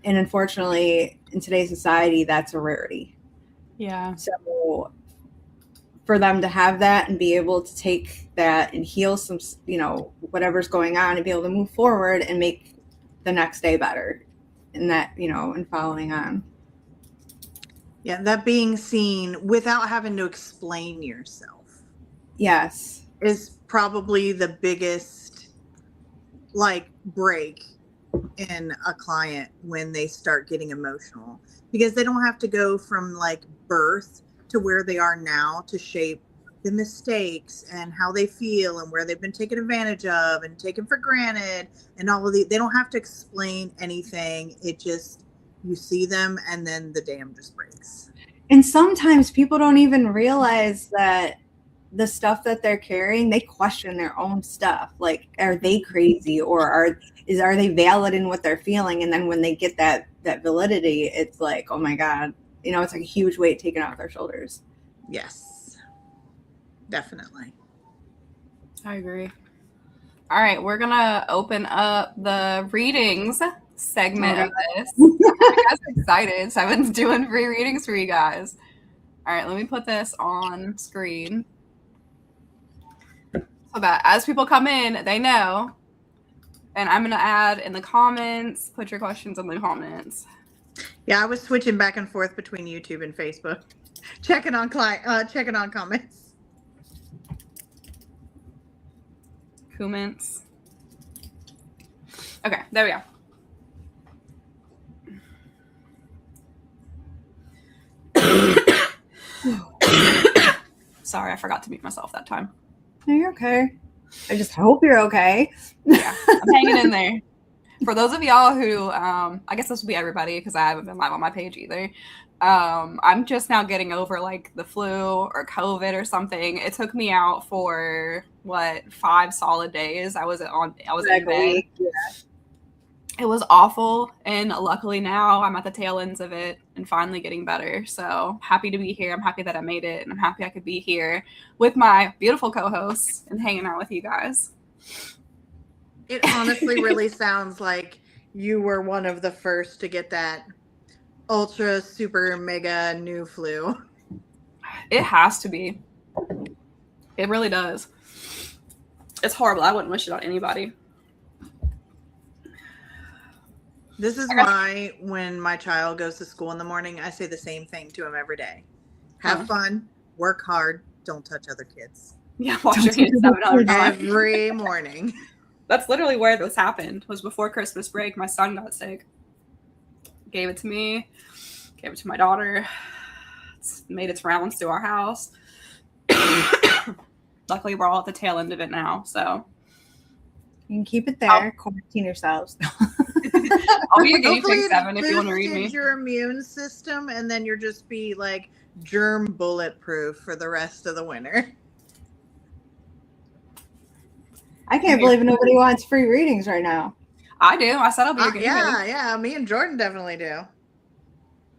And unfortunately, in today's society, that's a rarity. Yeah. So for them to have that and be able to take that and heal some, whatever's going on, and be able to move forward and make the next day better, and that, and following on. Yeah, that being seen without having to explain yourself. Yes. Is probably the biggest break in a client when they start getting emotional, because they don't have to go from birth to where they are now to shape the mistakes and how they feel and where they've been taken advantage of and taken for granted and all of they don't have to explain anything. It just, you see them and then the dam just breaks. And sometimes people don't even realize that the stuff that they're carrying, they question their own stuff. Like, are they crazy, or are they valid in what they're feeling? And then when they get that validity, it's like, oh my God, it's like a huge weight taken off their shoulders. Yes, definitely. I agree. All right, we're gonna open up the readings segment of this. You guys are excited. Sevon's doing free readings for you guys. All right, let me put this on screen so that as people come in, they know. And I'm gonna add in the comments. Put your questions in the comments. Yeah, I was switching back and forth between YouTube and Facebook, checking on comments. Comments. Okay, there we go. Sorry, I forgot to mute myself that time. No, you're okay. I just hope you're okay. Yeah, I'm hanging in there. For those of y'all who, I guess this will be everybody because I haven't been live on my page either. I'm just now getting over the flu or COVID or something. It took me out for 5 solid days. I was in bed. Yeah. It was awful, and luckily now I'm at the tail ends of it and finally getting better. So happy to be here. I'm happy that I made it, and I'm happy I could be here with my beautiful co-hosts and hanging out with you guys. It honestly really sounds like you were one of the first to get that ultra super mega new flu. It has to be. It really does. It's horrible. I wouldn't wish it on anybody. This is why when my child goes to school in the morning, I say the same thing to him every day. Have fun, work hard, don't touch other kids. Yeah, wash your hands 700 times. Every morning. That's literally where this happened, was before Christmas break. My son got sick. Gave it to me. Gave it to my daughter. It's made its rounds to our house. Luckily, we're all at the tail end of it now, so. You can keep it there. Quarantine yourselves. I'll be a guinea pig, Sevon, if you want to read me. Your immune system, and then you'll just be germ bulletproof for the rest of the winter. I can't believe nobody wants free readings right now. I do. I said I'll be a guinea pig. Yeah. Me and Jordan definitely do.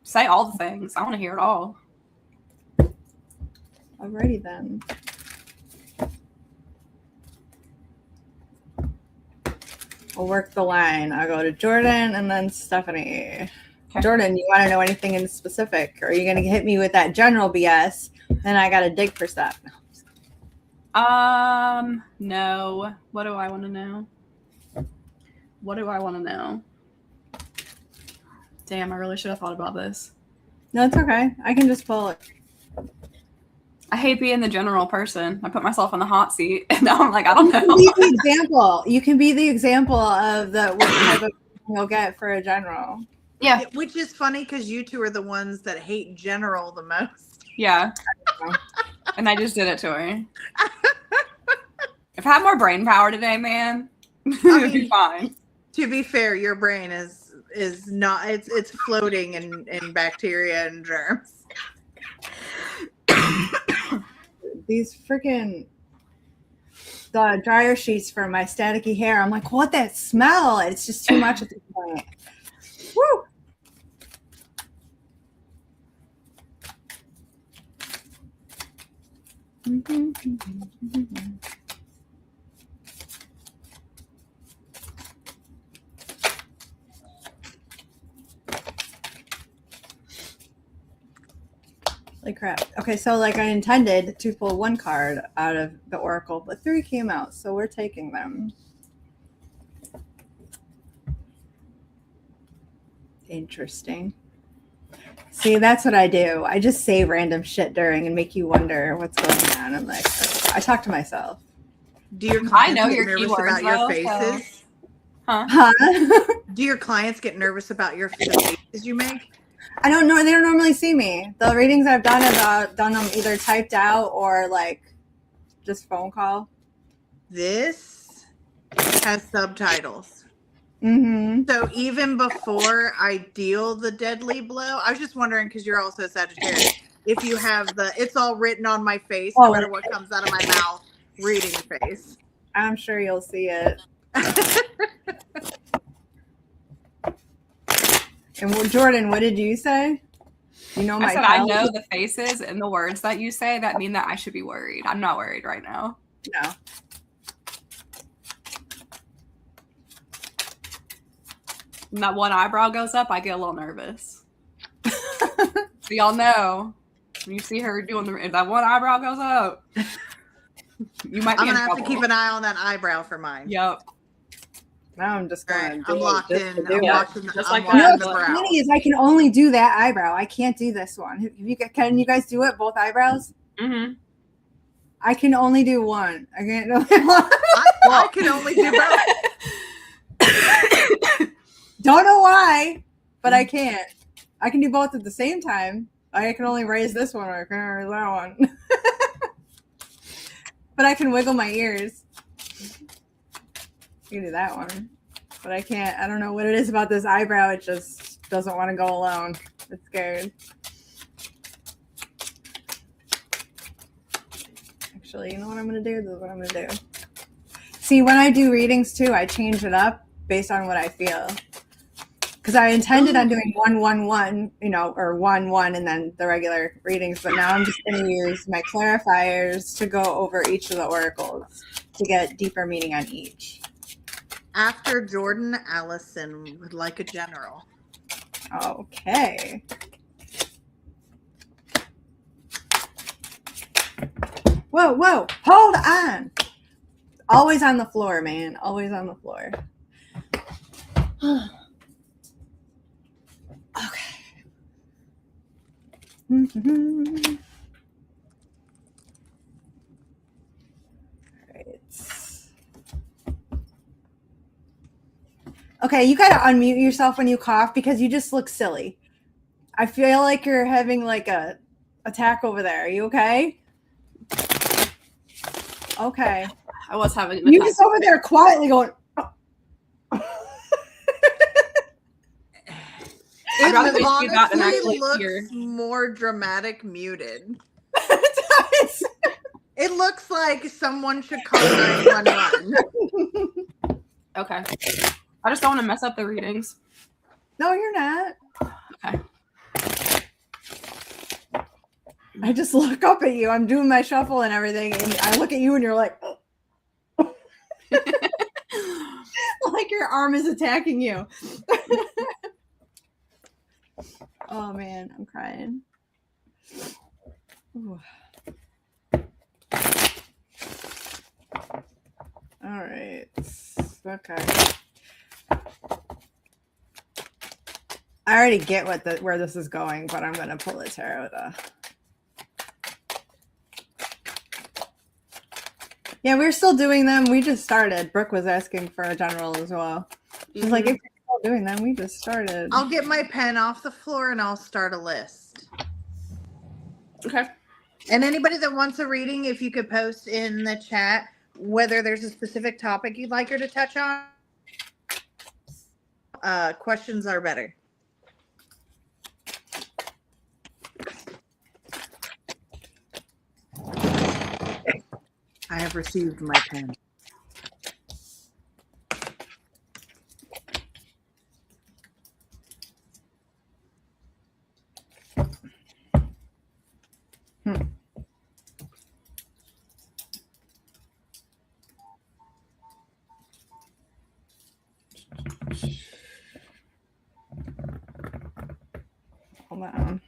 Say all the things. I want to hear it all. Alrighty then. We'll work the line. I'll go to Jordan and then Stephanie. Okay. Jordan, you want to know anything in specific? Or are you going to hit me with that general BS? Then I got to dig for stuff. No. What do I want to know? Damn, I really should have thought about this. No, it's okay. I can just pull it. I hate being the general person. I put myself in the hot seat, and now I'm like, I don't know. You can be the example. You can be the example of what type of you'll get for a general. Yeah. Which is funny because you two are the ones that hate general the most. Yeah. And I just did it to her. If I had more brain power today, man, it'd be fine. To be fair, your brain is not, it's floating in bacteria and germs. These freaking the dryer sheets for my staticky hair. I'm like, what that smell? It's just too much at this point. Woo! Like crap. Okay, so like I intended to pull one card out of the Oracle, but 3 came out, so we're taking them. Interesting. See, that's what I do. I just say random shit during and make you wonder what's going on. I'm like, I talk to myself. Do your clients I know get your nervous keywords, about your though, faces? so- Huh? Do your clients get nervous about the faces you make? I don't know. They don't normally see me. The readings I've done have done them either typed out or like just phone call. This has subtitles. Mm-hmm. So even before I deal the deadly blow, I was just wondering because you're also Sagittarius. If you have it's all written on my face, no matter what comes out of my mouth, reading face. I'm sure you'll see it. And Jordan, what did you say? You know my. I said I know the faces and the words that you say that mean that I should be worried. I'm not worried right now. No. When that one eyebrow goes up, I get a little nervous. So y'all know when you see her doing if that one eyebrow goes up, you might be I'm in gonna have trouble. to keep an eye on that eyebrow for mine. Yep. Now I'm just going. I'm locked in. I'm Yeah, locked in just I'm like locked that. in the What's brow. funny is I can only do that eyebrow. I can't do this one. Can you guys do it? Both eyebrows? Mm-hmm. I can only do one. I can't do one. I can only do both. Don't know why, but I can't. I can do both at the same time. I can only raise this one or I can raise that one. But I can wiggle my ears. I can do that one. But I can't. I don't know what it is about this eyebrow. It just doesn't want to go alone. It's scared. Actually, you know what I'm going to do? This is what I'm going to do. See, when I do readings too, I change it up based on what I feel. Because I intended on doing 1-1-1, or 1-1 and then the regular readings, but now I'm just going to use my clarifiers to go over each of the oracles to get deeper meaning on each. After Jordan, Allison would like a general. Okay. Whoa. Hold on. Always on the floor, man. Always on the floor. Okay. Okay, you gotta unmute yourself when you cough because you just look silly. I feel like you're having like a attack over there. Are you okay? Okay. I was having an You attack. just over there quietly going. I'd rather they do that than honestly actually looks hear. more dramatic muted. It looks like someone should call 911. Okay. I just don't want to mess up the readings. No, you're not. Okay. I just look up at you. I'm doing my shuffle and everything, and I look at you, and you're like, like your arm is attacking you. Oh man, I'm crying. Ooh. All right. Okay. I already get where this is going, but I'm gonna pull a tarot. Yeah, we're still doing them. We just started. Brooke was asking for a general as well. She's like, if you're still doing them, we just started. I'll get my pen off the floor and I'll start a list. Okay. And anybody that wants a reading, if you could post in the chat whether there's a specific topic you'd like her to touch on. Questions are better. I have received my pen. Hold on.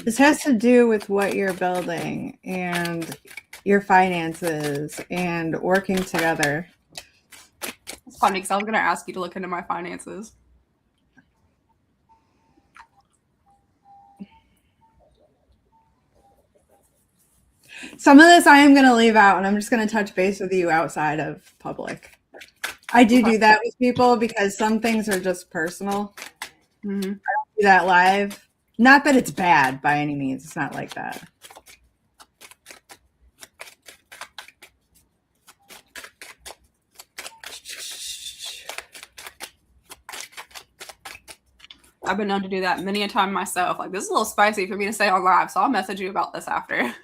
This has to do with what you're building and your finances and working together. It's funny because I was going to ask you to look into my finances. Some of this I am going to leave out, and I'm just going to touch base with you outside of public. I do that with people because some things are just personal. I don't do that live. Not that it's bad by any means. It's not like that. I've been known to do that many a time myself. Like, this is a little spicy for me to say on live, so I'll message you about this after.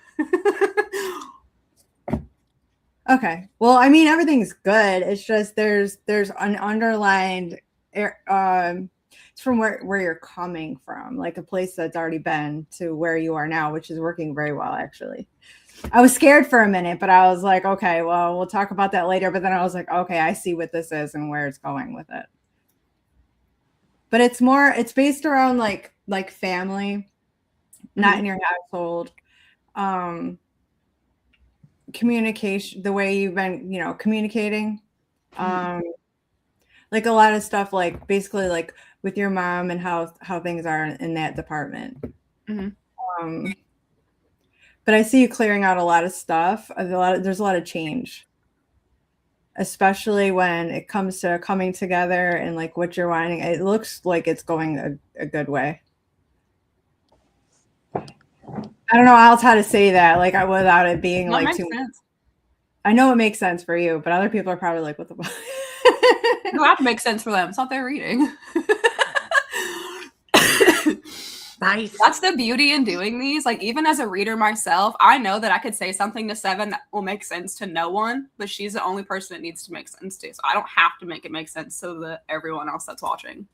Okay. Well, I mean, everything's good. It's just there's an underlined it's from where you're coming from, like a place that's already been to where you are now, which is working very well, actually. I was scared for a minute, but I was like, okay, well, we'll talk about that later. But then I was like, okay, I see what this is and where it's going with it. But it's based around like family, not in your household. Communication, the way you've been, communicating. Like a lot of stuff, like basically like with your mom and how things are in that department. But I see you clearing out a lot of stuff. There's a lot of change, especially when it comes to coming together and like what you're wanting. It looks like it's going a good way. I don't know else how to say that, like without it being like too much. I know it makes sense for you, but other people are probably like, what the fuck? No, that makes sense for them. It's not their reading. Nice. That's the beauty in doing these. Like, even as a reader myself, I know that I could say something to Sevon that will make sense to no one, but she's the only person it needs to make sense to. So I don't have to make it make sense to everyone else that's watching.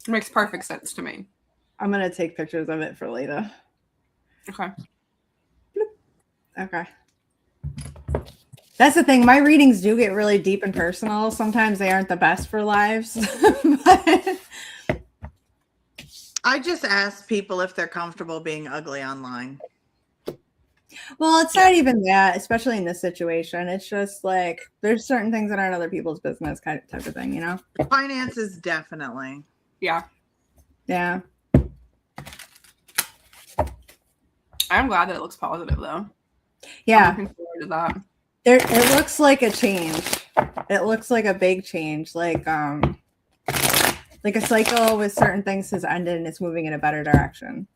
It makes perfect sense to me. I'm going to take pictures of it for later. Okay. Okay. That's the thing. My readings do get really deep and personal. Sometimes they aren't the best for lives. But I just ask people if they're comfortable being ugly online. Well, it's not even that, especially in this situation. It's just like there's certain things that aren't other people's business type of thing, Finances, definitely. Yeah. Yeah. I'm glad that it looks positive, though. Yeah. I'm looking forward to that. It looks like a change. It looks like a big change. Like a cycle with certain things has ended and it's moving in a better direction.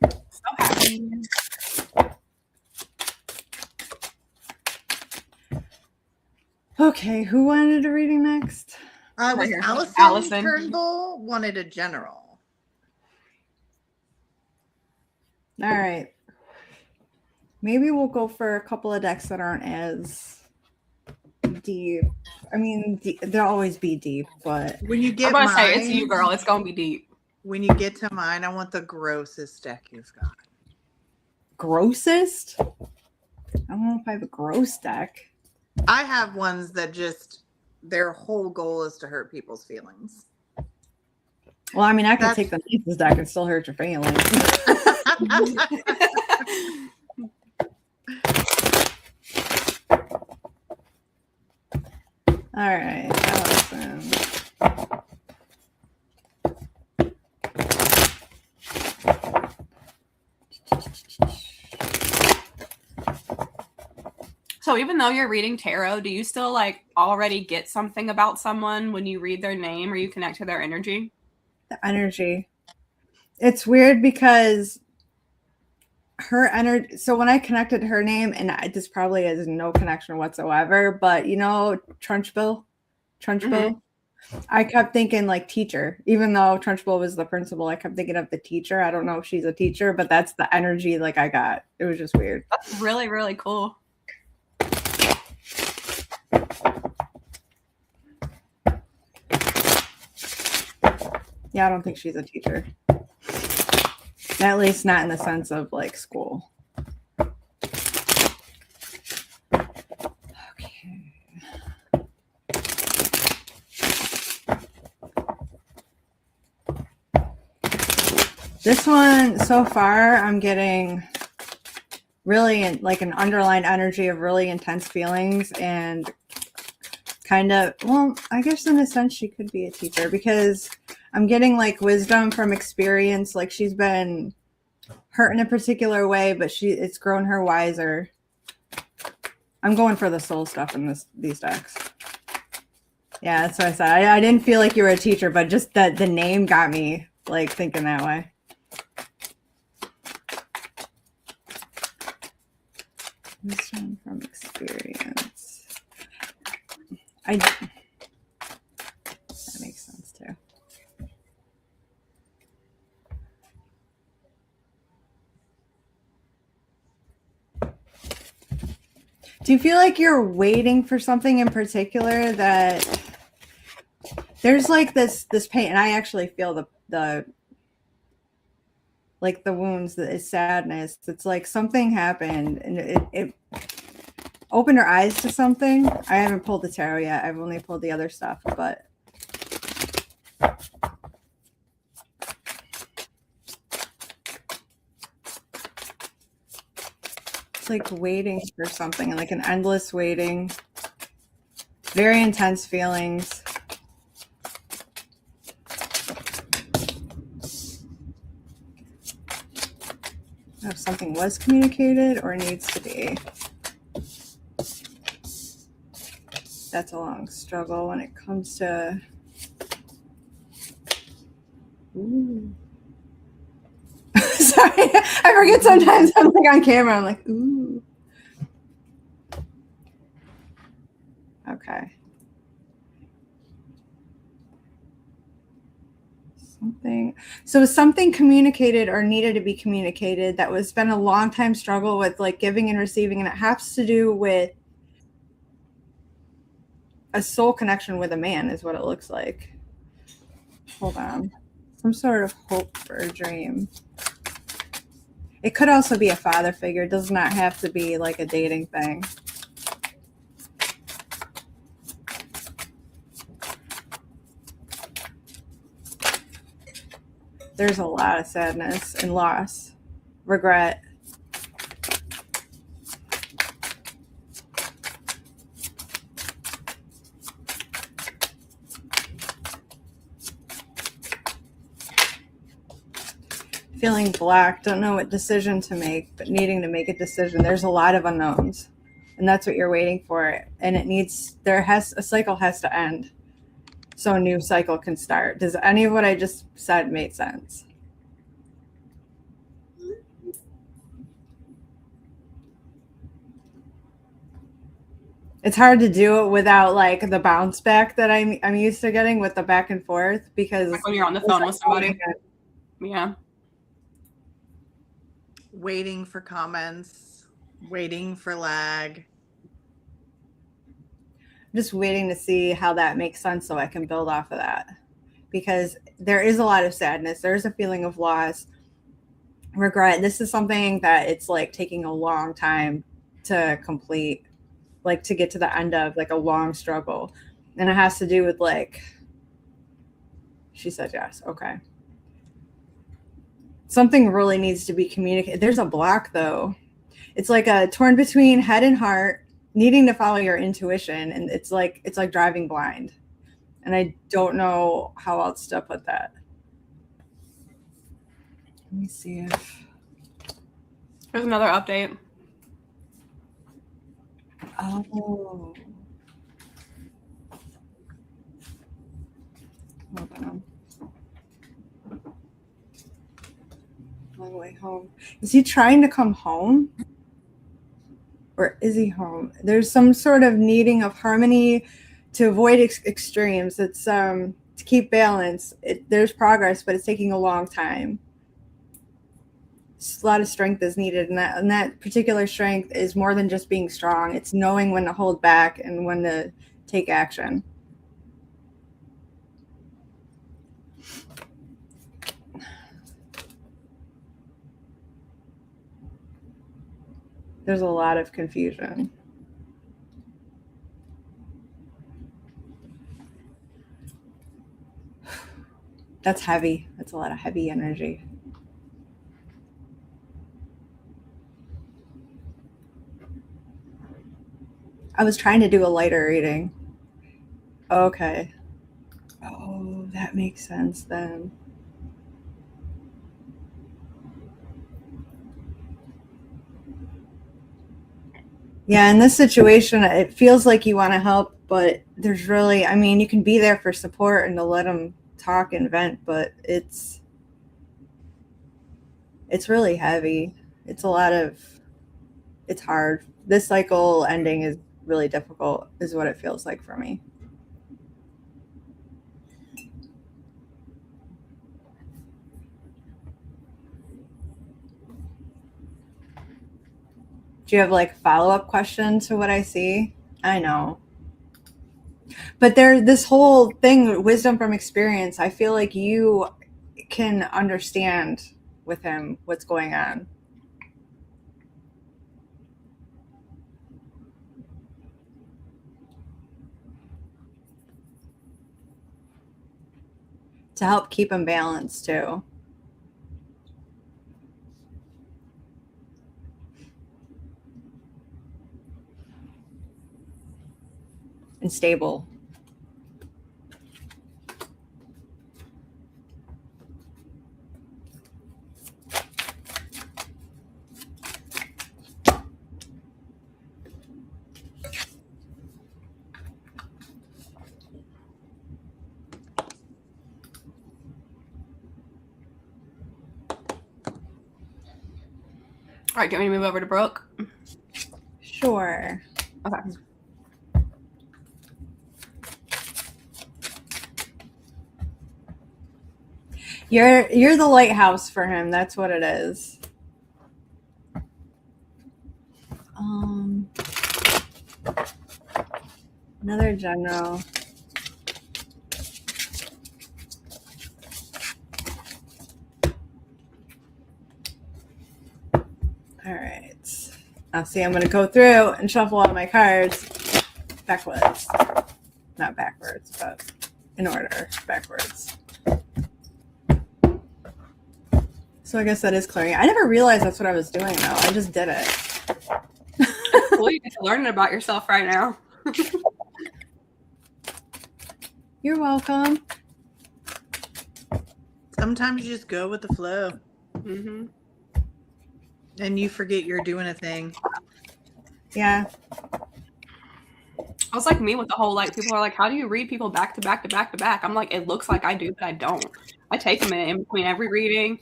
So happy. Okay, who wanted a reading next? Was Allison. Allison Turnbull wanted a general. All right. Maybe we'll go for a couple of decks that aren't as deep. I mean, they'll always be deep, but when you get I'm gonna say it's you, girl. It's gonna be deep. When you get to mine, I want the grossest deck you've got. Grossest? I don't know if I have a gross deck. I have ones that just their whole goal is to hurt people's feelings. Well, I mean, I could take the nicest deck and still hurt your feelings. All right, Allison. So even though you're reading tarot, do you still like already get something about someone when you read their name or you connect to their energy? The energy. It's weird because her energy. So when I connected her name, and this probably has no connection whatsoever, but Trunchbull, Mhm. I kept thinking like teacher, even though Trunchbull was the principal. I kept thinking of the teacher. I don't know if she's a teacher, but that's the energy like I got. It was just weird. That's really, really cool. Yeah, I don't think she's a teacher. At least not in the sense of like school. Okay. This one so far, I'm getting really like an underlying energy of really intense feelings and kind of, well, I guess in a sense she could be a teacher because I'm getting like wisdom from experience. Like she's been hurt in a particular way, but it's grown her wiser. I'm going for the soul stuff in these decks. Yeah, that's what I said. I didn't feel like you were a teacher, but just that the name got me like thinking that way. Wisdom from experience. That makes sense too. Do you feel like you're waiting for something in particular that there's like this pain, and I actually feel the like the wounds, the sadness. It's like something happened and it opened her eyes to something. I haven't pulled the tarot yet. I've only pulled the other stuff, but it's like waiting for something, like an endless waiting, very intense feelings. If something was communicated or needs to be. That's a long struggle when it comes to. Ooh. Sorry, I forget sometimes I'm like on camera. I'm like, ooh. Okay. Something communicated or needed to be communicated that was been a long time struggle with like giving and receiving, and it has to do with a soul connection with a man is what it looks like. Hold on. Some sort of hope for a dream. It could also be a father figure. It does not have to be like a dating thing. There's a lot of sadness and loss, regret. Feeling blocked, don't know what decision to make, but needing to make a decision. There's a lot of unknowns, and that's what you're waiting for. And a cycle has to end so a new cycle can start. Does any of what I just said make sense? It's hard to do it without like the bounce back that I'm used to getting with the back and forth, because like when you're on the phone with somebody. Yeah. Waiting for comments, waiting for lag. Just waiting to see how that makes sense so I can build off of that, because there is a lot of sadness. There's a feeling of loss, regret. This is something that it's like taking a long time to complete, like to get to the end of like a long struggle. And it has to do with like, she said yes. Okay. Something really needs to be communicated. There's a block though. It's like a torn between head and heart, needing to follow your intuition. And it's like driving blind. And I don't know how else to put that. Let me see if there's another update. Oh. Hold on. On the way home. Is he trying to come home? Or is he home? There's some sort of needing of harmony to avoid extremes. It's to keep balance. There's progress, but it's taking a long time. A lot of strength is needed, and that particular strength is more than just being strong. It's knowing when to hold back and when to take action. There's a lot of confusion. That's heavy. That's a lot of heavy energy. I was trying to do a lighter reading. Okay. Oh, that makes sense then. Yeah, in this situation, it feels like you want to help, but there's really, I mean, you can be there for support and to let them talk and vent, but it's really heavy. It's hard. This cycle ending is really difficult, is what it feels like for me. Do you have like follow-up questions to what I see? I know. But this whole thing, wisdom from experience, I feel like you can understand with him what's going on. To help keep him balanced too. And stable. All right, do you want me to move over to Brooke? Sure. Okay. You're the lighthouse for him. That's what it is. Another general. All right. Now, see, I'm going to go through and shuffle all my cards backwards. Not backwards, but in order, backwards. So I guess that is clearing. I never realized that's what I was doing, though. I just did it. Well, you get to learn about yourself right now. You're welcome. Sometimes you just go with the flow. Mm-hmm. And you forget you're doing a thing. Yeah. I was like me with the whole, like, people are like, how do you read people back to back to back to back? I'm like, it looks like I do, but I don't. I take a minute in between every reading,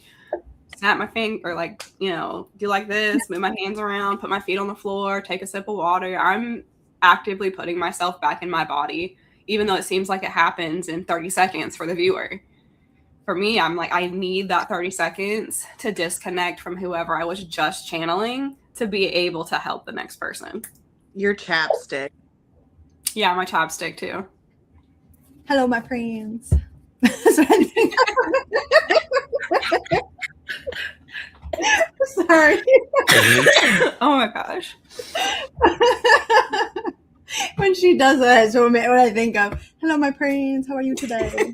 snap my finger, or like, do like this, move my hands around, put my feet on the floor, take a sip of water. I'm actively putting myself back in my body, even though it seems like it happens in 30 seconds for the viewer. For me, I'm like, I need that 30 seconds to disconnect from whoever I was just channeling to be able to help the next person. Your chapstick. Yeah, my chopstick too. Hello, my friends. Sorry. Oh my gosh. When she does that, so what I think of, hello, my friends. How are you today?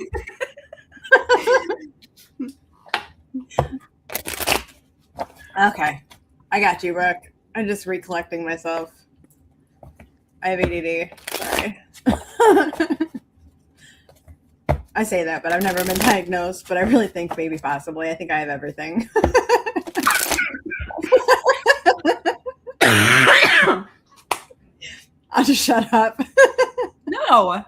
Okay. I got you, Brooke. I'm just recollecting myself. I have ADD. Sorry. I say that, but I've never been diagnosed, but I really think maybe possibly. I think I have everything. want to shut up? No.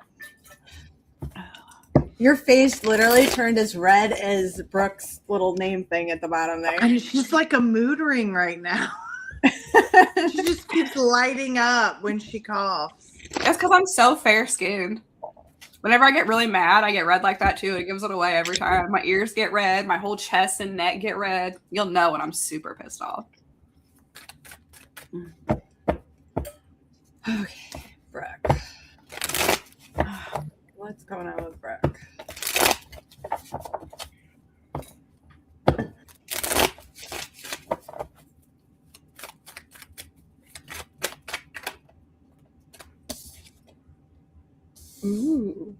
Your face literally turned as red as Brooke's little name thing at the bottom there. And it's just like a mood ring right now. She just keeps lighting up when she coughs. That's because I'm so fair-skinned. Whenever I get really mad, I get red like that too. It gives it away every time. My ears get red. My whole chest and neck get red. You'll know when I'm super pissed off. Okay, Brooke. What's going on with Brooke? Ooh.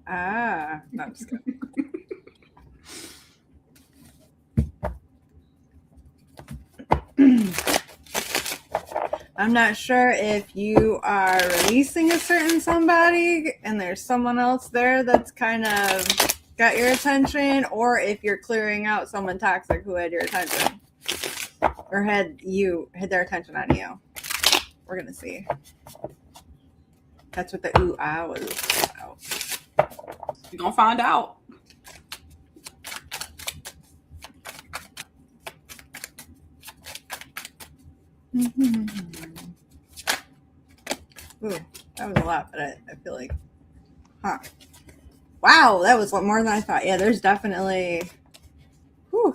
No, I'm just kidding. I'm not sure if you are releasing a certain somebody and there's someone else there that's kind of got your attention, or if you're clearing out someone toxic who had your attention or had their attention on you. We're gonna see. That's what the ooh ah was about. You're gonna find out. Ooh, that was a lot, but I feel like, wow, that was more than I thought. Yeah, there's definitely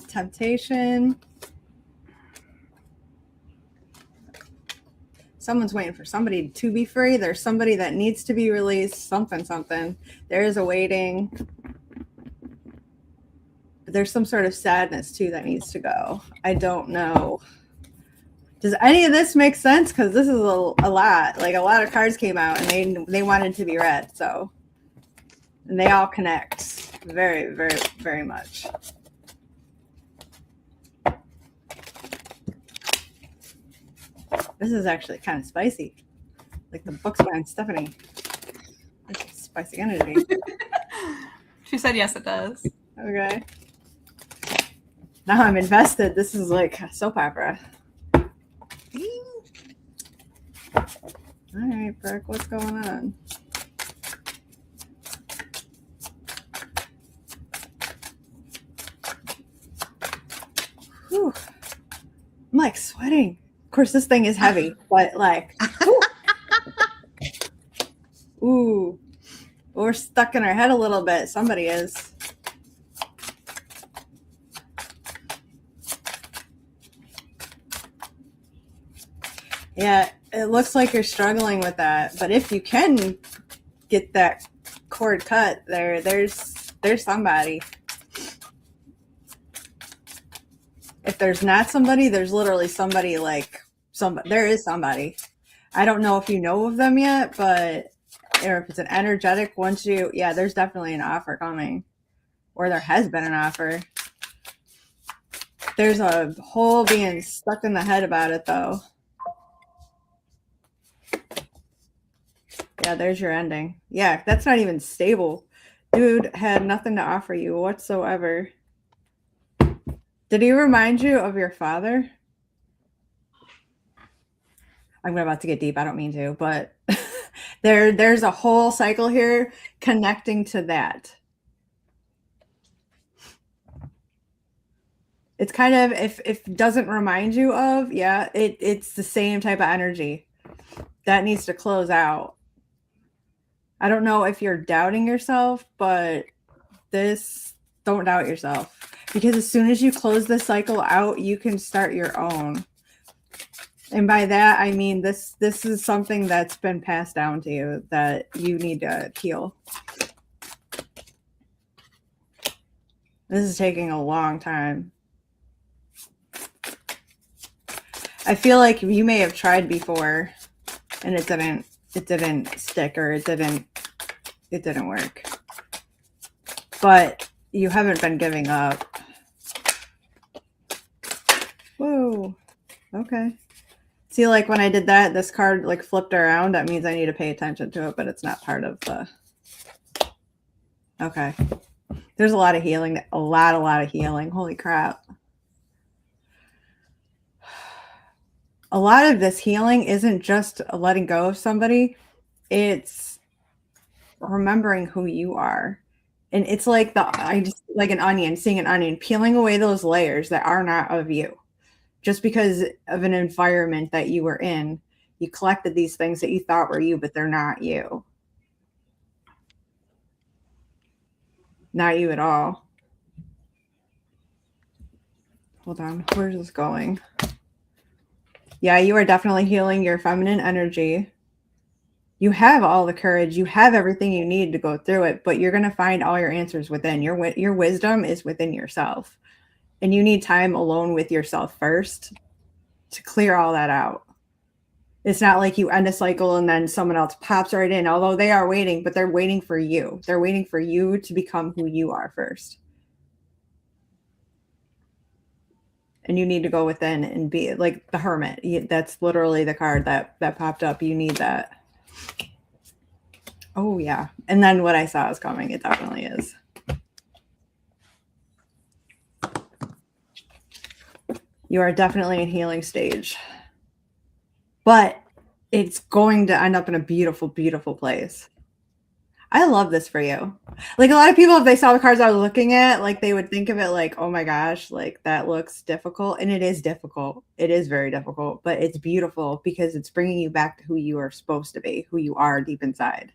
temptation. Someone's waiting for somebody to be free. There's somebody that needs to be released. Something. There is a waiting. But there's some sort of sadness too that needs to go. I don't know. Does any of this make sense? Because this is a lot. Like, a lot of cards came out and they wanted to be read. So, and they all connect very, very, very much. This is actually kind of spicy. Like the books by Stephanie. This is spicy energy. She said yes, it does. Okay. Now I'm invested. This is like a soap opera. All right, Brooke, what's going on? Whew. I'm like sweating. Of course, this thing is heavy, but like, ooh, we're stuck in our head a little bit. Somebody is. Yeah, it looks like you're struggling with that, but if you can get that cord cut, there's somebody. If there's not somebody, there's literally somebody, like there is somebody. I don't know if you know of them yet, but or if it's an energetic there's definitely an offer coming, or there has been an offer. There's a whole being stuck in the head about it though. Yeah, there's your ending. Yeah, that's not even stable. Dude had nothing to offer you whatsoever. Did he remind you of your father? I'm about to get deep. I don't mean to, but there's a whole cycle here connecting to that. It's kind of, if it doesn't remind you of, it's the same type of energy. That needs to close out. I don't know if you're doubting yourself, but don't doubt yourself. Because as soon as you close this cycle out, you can start your own. And by that, I mean this is something that's been passed down to you that you need to heal. This is taking a long time. I feel like you may have tried before and it didn't stick, or it didn't work. But you haven't been giving up. Whoa. Okay. See, like when I did that, this card like flipped around. That means I need to pay attention to it, but it's not part of the. Okay. There's a lot of healing. A lot of healing. Holy crap. a lot of this healing isn't just letting go of somebody. It's remembering who you are. And it's like like an onion, seeing an onion, peeling away those layers that are not of you. Just because of an environment that you were in, you collected these things that you thought were you, but they're not you. Not you at all. Hold on, where's this going? Yeah, you are definitely healing your feminine energy. You have all the courage. You have everything you need to go through it, but you're going to find all your answers within. Your wisdom is within yourself. And you need time alone with yourself first to clear all that out. It's not like you end a cycle and then someone else pops right in, although they are waiting, but they're waiting for you. They're waiting for you to become who you are first. And you need to go within and be like the hermit. That's literally the card that popped up. You need that. Oh, yeah. And then what I saw is coming. It definitely is. You are definitely in healing stage. But it's going to end up in a beautiful, beautiful place. I love this for you. Like a lot of people, if they saw the cards I was looking at, like they would think of it like, oh my gosh, like that looks difficult. And it is difficult. It is very difficult, but it's beautiful because it's bringing you back to who you are supposed to be, who you are deep inside.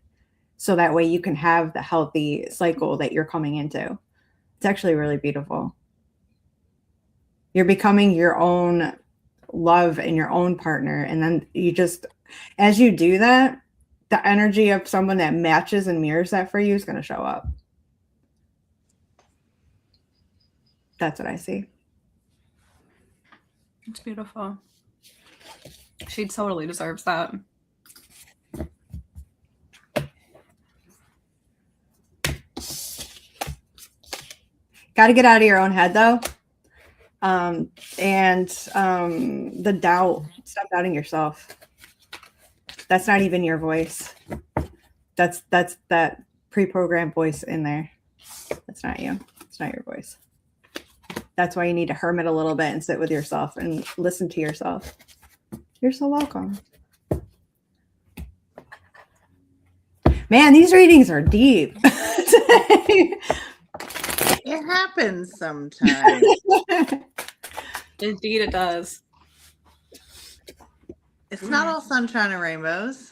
So that way you can have the healthy cycle that you're coming into. It's actually really beautiful. You're becoming your own love and your own partner. And then you just, as you do that, the energy of someone that matches and mirrors that for you is going to show up. That's what I see. It's beautiful. She totally deserves that. Got to get out of your own head, though. The doubt. Stop doubting yourself. That's not even your voice. That's that pre-programmed voice in there. That's not you. It's not your voice. That's why you need to hermit a little bit and sit with yourself and listen to yourself. You're so welcome. Man, these readings are deep. It happens sometimes. Indeed, it does. It's not all sunshine and rainbows.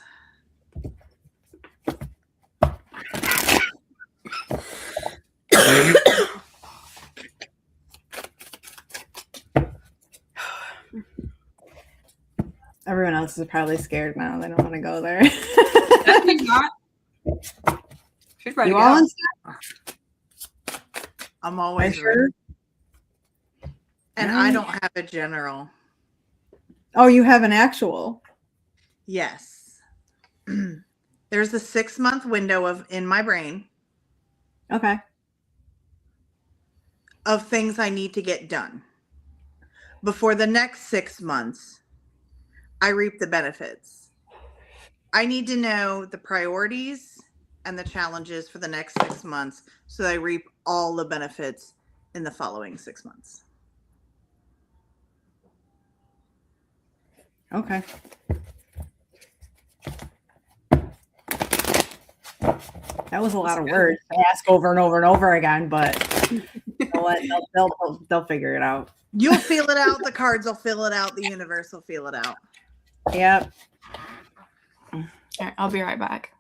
Everyone else is probably scared now. They don't want to go there. Definitely not. She's ready You to all go. I'm always sure? ready. And I don't have a general. Oh, you have an actual. Yes. There's a 6-month window in my brain. Okay. Of things I need to get done. Before the next 6 months, I reap the benefits. I need to know the priorities and the challenges for the next 6 months so I reap all the benefits in the following 6 months. Okay. That was a lot of words to ask over and over and over again, but they'll figure it out. You'll feel it out. The cards will fill it out. The universe will feel it out. Yep. All right, I'll be right back.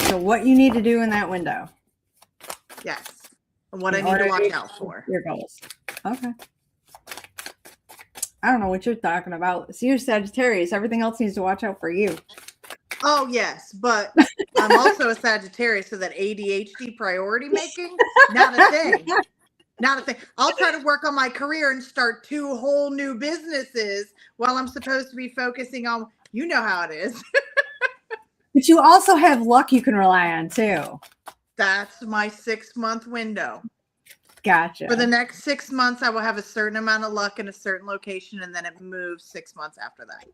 So what you need to do in that window. Yes. And what I need to watch out for. Your goals. Okay. I don't know what you're talking about. So you're Sagittarius. Everything else needs to watch out for you. Oh, yes. But I'm also a Sagittarius, so that ADHD priority making, not a thing. Not a thing. I'll try to work on my career and start 2 whole new businesses while I'm supposed to be focusing on, you know how it is. But you also have luck you can rely on too. That's my 6-month window. Gotcha. For the next 6 months, I will have a certain amount of luck in a certain location, and then it moves 6 months after that.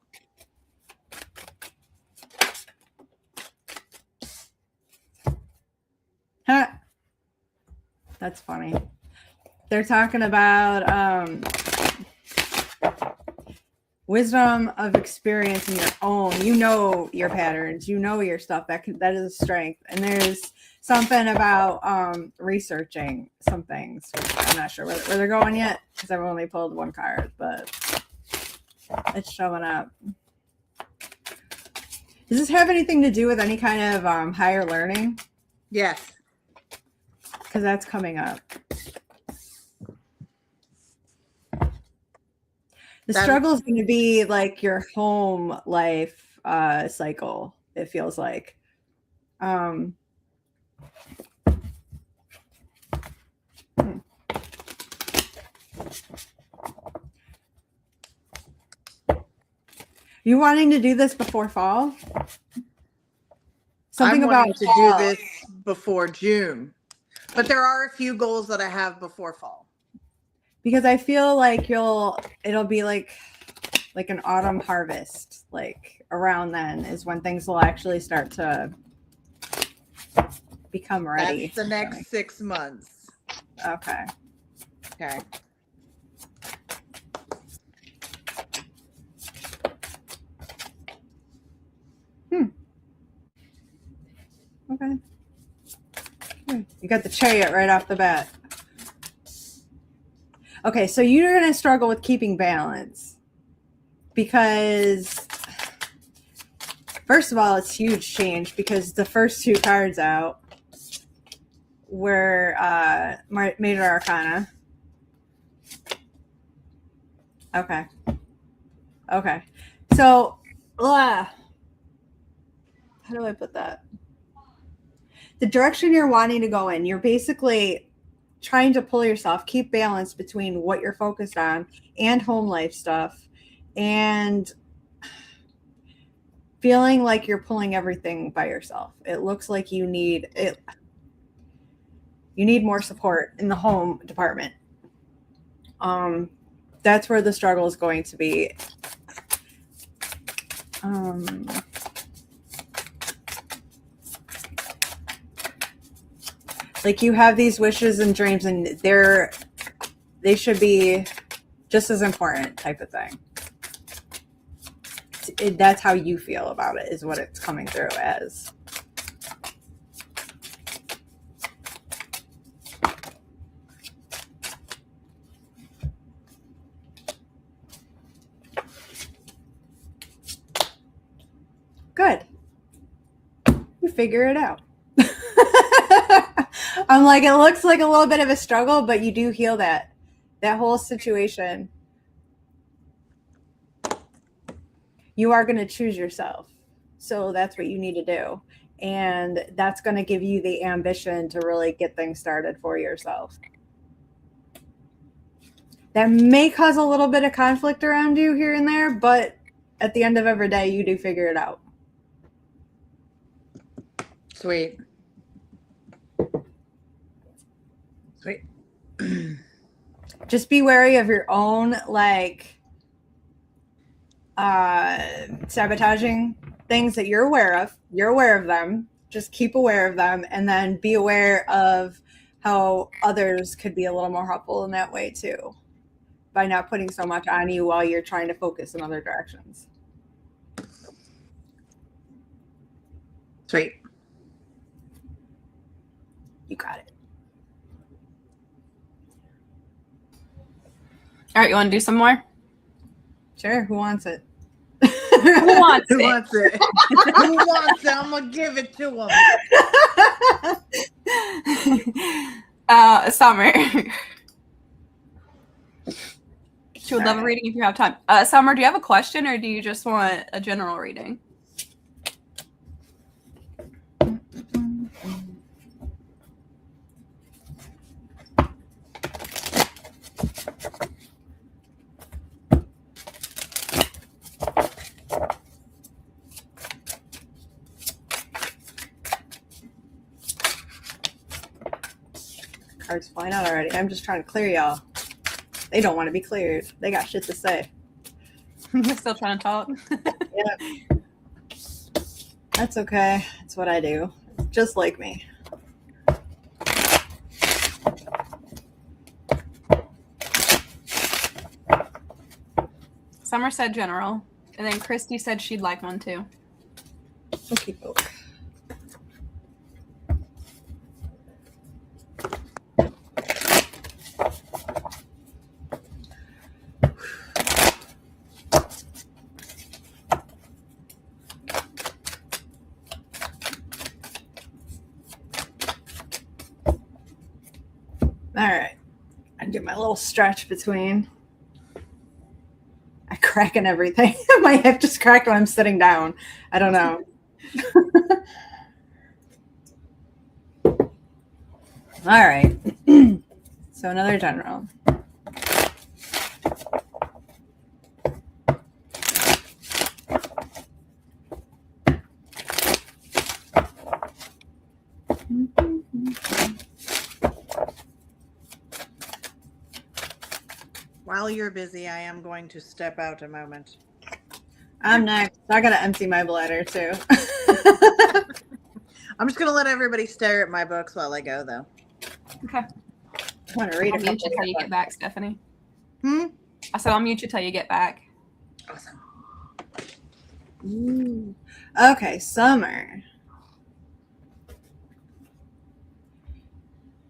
That's funny. They're talking about wisdom of experience in your own. You know your patterns. You know your stuff. That is a strength. And there's something about researching some things. I'm not sure where they're going yet because I've only pulled one card, but it's showing up. Does this have anything to do with any kind of higher learning? Yes. Because that's coming up. The struggle is going to be like your home life cycle, it feels like. You wanting to do this before fall? Something about to do this before June, but there are a few goals that I have before fall. Because I feel like it'll be like an autumn harvest, like around then is when things will actually start to become ready. That's the next 6 months. Okay. Okay. Okay. You got the chariot right off the bat. Okay, so you're going to struggle with keeping balance because, first of all, it's huge change because the first two cards out were Major Arcana. Okay. Okay. So, how do I put that? The direction you're wanting to go in, you're basically trying to pull yourself, keep balance between what you're focused on and home life stuff, and feeling like you're pulling everything by yourself. It looks like you need it. You need more support in the home department. That's where the struggle is going to be. Like you have these wishes and dreams and they should be just as important type of thing. That's how you feel about it is what it's coming through as. Good. You figure it out. I'm like, it looks like a little bit of a struggle, but you do heal that whole situation. You are going to choose yourself. So that's what you need to do. And that's going to give you the ambition to really get things started for yourself. That may cause a little bit of conflict around you here and there, but at the end of every day, you do figure it out. Sweet. Sweet. Just be wary of your own, like, sabotaging things that you're aware of. You're aware of them. Just keep aware of them, and then be aware of how others could be a little more helpful in that way too, by not putting so much on you while you're trying to focus in other directions. Sweet. You got it. All right, you want to do some more? Sure. Who wants it? Who wants Who it? wants it? Who wants it? I'm gonna give it to him. Summer. She would love a reading if you have time. Summer, do you have a question or do you just want a general reading? Cards flying out already. I'm just trying to clear y'all. They don't want to be cleared. They got shit to say. Still trying to talk. Yeah. That's okay. That's what I do. Just like me. Summer said general. And then Christy said she'd like one too. Okay, folks. All right. I do my little stretch between. I crack and everything. My hip just cracked when I'm sitting down. I don't know. All right. So another general. While you're busy, I am going to step out a moment. I'm next. I gotta empty my bladder too. I'm just gonna let everybody stare at my books while I go, though. Okay. I want to read I'll a mute couple you till you more. get back, Stephanie. Hmm? I said I'll mute you till you get back. Awesome. Ooh. Okay, Summer.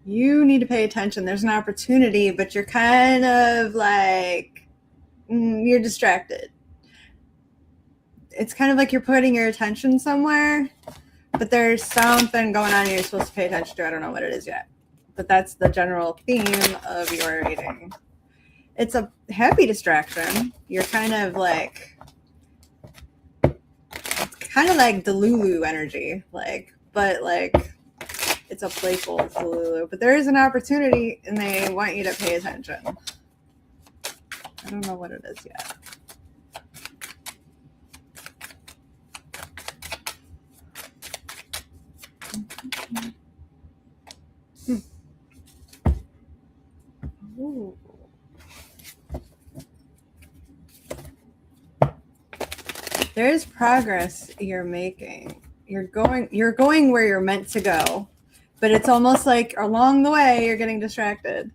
You need to pay attention. There's an opportunity, but you're kind of like, you're distracted. It's kind of like you're putting your attention somewhere, but there's something going on you're supposed to pay attention to. I don't know what it is yet, but that's the general theme of your reading. It's a happy distraction. You're kind of like Delulu energy, but it's a playful Delulu. But there is an opportunity, and they want you to pay attention. I don't know what it is yet. Ooh. There is progress you're making. You're going where you're meant to go, but it's almost like along the way you're getting distracted.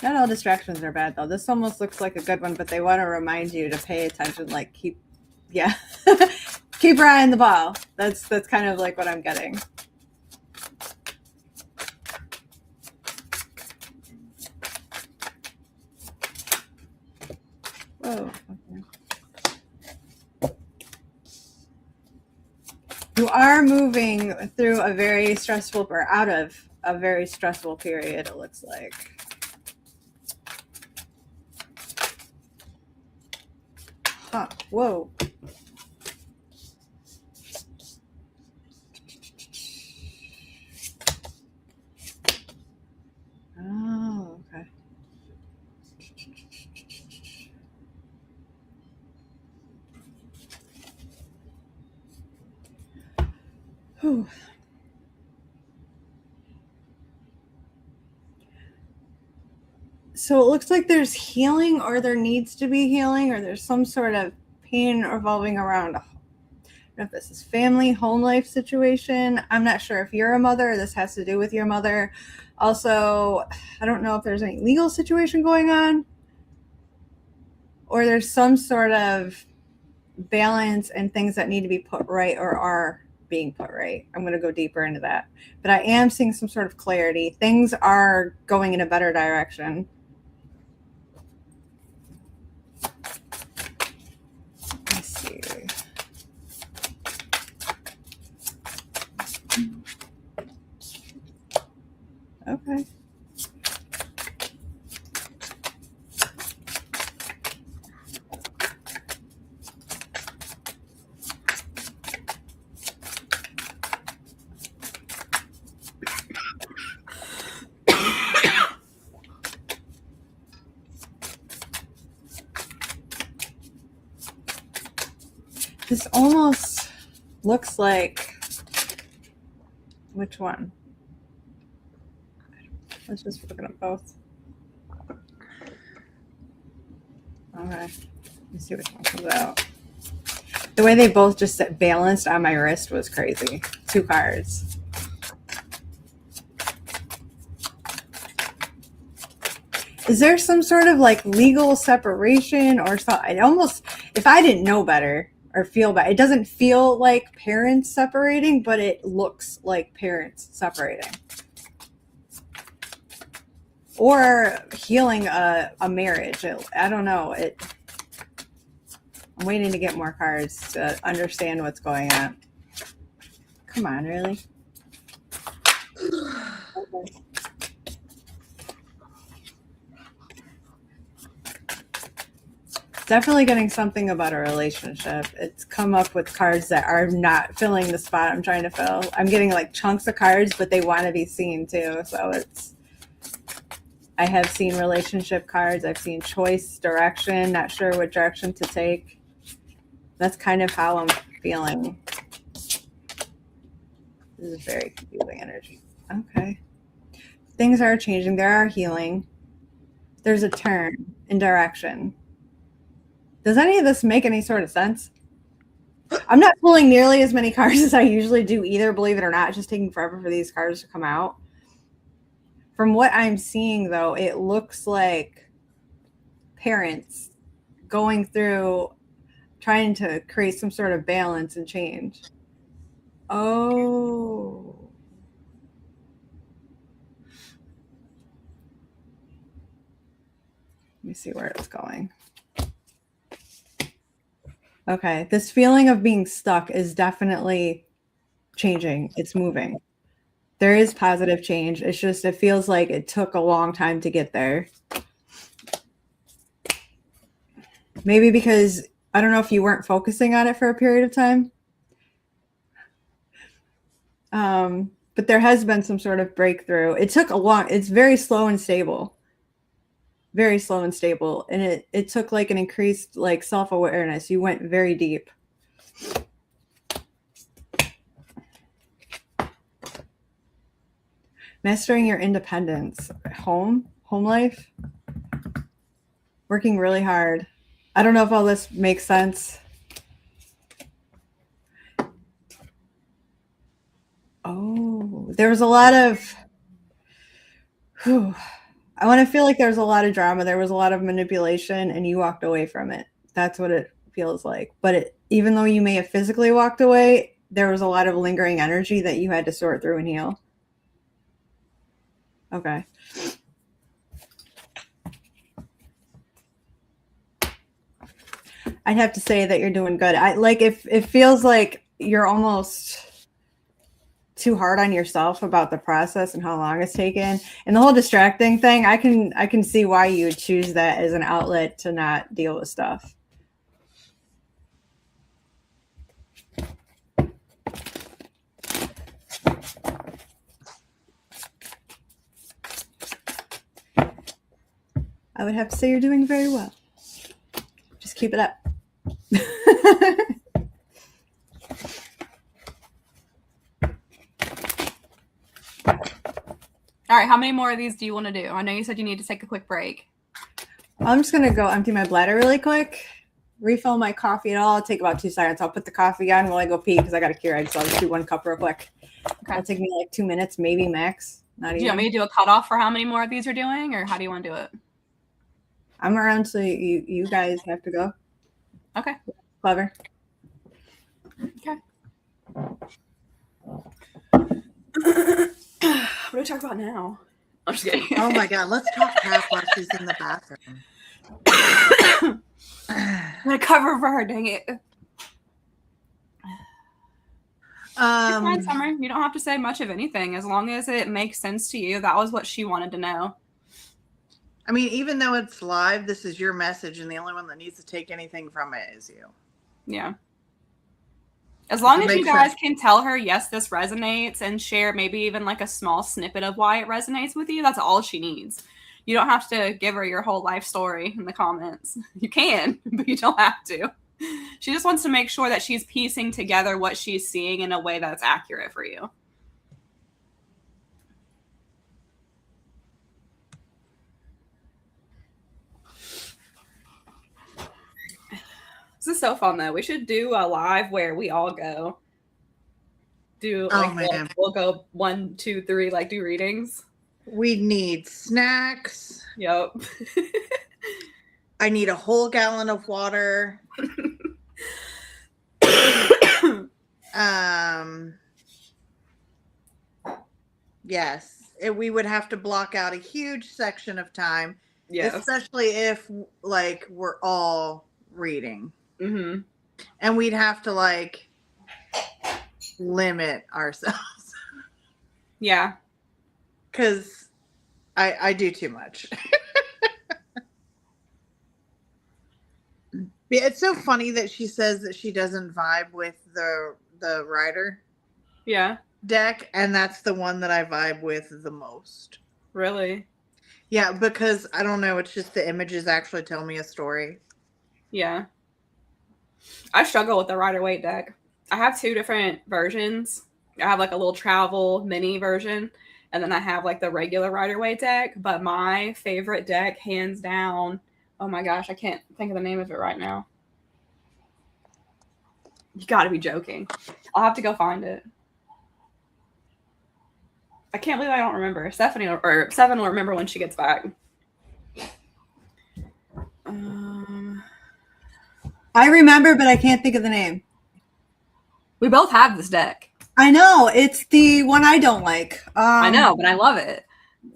Not all distractions are bad though. This almost looks like a good one, but they want to remind you to pay attention, like keep your eye on the ball. That's kind of like what I'm getting. Whoa. Okay. You are moving through a very stressful, or out of a very stressful period, it looks like. Huh. Whoa. Oh, okay. Whew. So it looks like there's healing, or there needs to be healing, or there's some sort of pain revolving around. I don't know if this is family, home life situation. I'm not sure if you're a mother, or this has to do with your mother. Also, I don't know if there's any legal situation going on, or there's some sort of balance and things that need to be put right or are being put right. I'm going to go deeper into that. But I am seeing some sort of clarity. Things are going in a better direction. Let's see. Okay. This almost looks like, which one? Let's just look at both. All right, let's see which one comes out. The way they both just sit balanced on my wrist was crazy. 2 cards. Is there some sort of like legal separation or something? It almost, if I didn't know better or feel better, it doesn't feel like parents separating, but it looks like parents separating. Or healing a marriage. I don't know. I'm waiting to get more cards to understand what's going on. Come on, really? Okay. Definitely getting something about a relationship. It's come up with cards that are not filling the spot I'm trying to fill. I'm getting like chunks of cards, but they want to be seen too. So I have seen relationship cards. I've seen choice, direction, not sure what direction to take. That's kind of how I'm feeling. This is very confusing energy. Okay. Things are changing. There are healing. There's a turn in direction. Does any of this make any sort of sense? I'm not pulling nearly as many cards as I usually do either, believe it or not. It's just taking forever for these cards to come out. From what I'm seeing, though, it looks like parents going through trying to create some sort of balance and change. Oh. Let me see where it's going. Okay, this feeling of being stuck is definitely changing. It's moving. There is positive change. It's just, it feels like it took a long time to get there. Maybe because, I don't know if you weren't focusing on it for a period of time. But there has been some sort of breakthrough. It took it's very slow and stable. Very slow and stable. And it took like an increased like self-awareness. You went very deep. Mastering your independence. Home life. Working really hard. I don't know if all this makes sense. Oh, there was a lot of, I want to feel like there's a lot of drama. There was a lot of manipulation and you walked away from it. That's what it feels like. But even though you may have physically walked away, there was a lot of lingering energy that you had to sort through and heal. Okay. I'd have to say that you're doing good. It feels like you're almost too hard on yourself about the process and how long it's taken. And the whole distracting thing, I can see why you would choose that as an outlet to not deal with stuff. I would have to say you're doing very well. Just keep it up. All right, how many more of these do you want to do? I know you said you need to take a quick break. I'm just going to go empty my bladder really quick, refill my coffee and all. It'll take about 2 seconds. I'll put the coffee on while I go pee because I got a Keurig, so I'll just do 1 cup real quick. Okay. It'll take me like 2 minutes, maybe max. Not even. Do you want me to do a cutoff for how many more of these you're doing, or how do you want to do it? I'm around, so you guys have to go. Okay. Clever. Okay. What do we talk about now? I'm just kidding. Oh my God, let's talk crap while she's in the bathroom. I'm gonna cover for her, dang it. You're fine, Summer. You don't have to say much of anything as long as it makes sense to you. That was what she wanted to know. I mean, even though it's live, this is your message, and the only one that needs to take anything from it is you. Yeah. As long as you guys can tell her, yes, this resonates, and share maybe even like a small snippet of why it resonates with you, that's all she needs. You don't have to give her your whole life story in the comments. You can, but you don't have to. She just wants to make sure that she's piecing together what she's seeing in a way that's accurate for you. This is so fun, though. We should do a live where we all go. We'll go 1, 2, 3, like do readings. We'd need snacks. Yep. I need a whole gallon of water. Yes, we would have to block out a huge section of time, Yes. especially if like we're all reading, Mm-hmm. and we'd have to like limit ourselves. Yeah, because I do too much. It's so funny that she says that she doesn't vibe with the rider yeah. deck, and that's the one that I vibe with the most. Really? Yeah, because I don't know, it's just the images actually tell me a story. Yeah. I struggle with the Rider-Waite deck. I have 2 different versions. I have like a little travel mini version, and then I have like the regular Rider-Waite deck. But my favorite deck, hands down, oh my gosh, I can't think of the name of it right now. You gotta be joking. I'll have to go find it. I can't believe I don't remember. Sevon will remember when she gets back. I remember, but I can't think of the name. We both have this deck. I know. It's the one I don't like. I know, but I love it.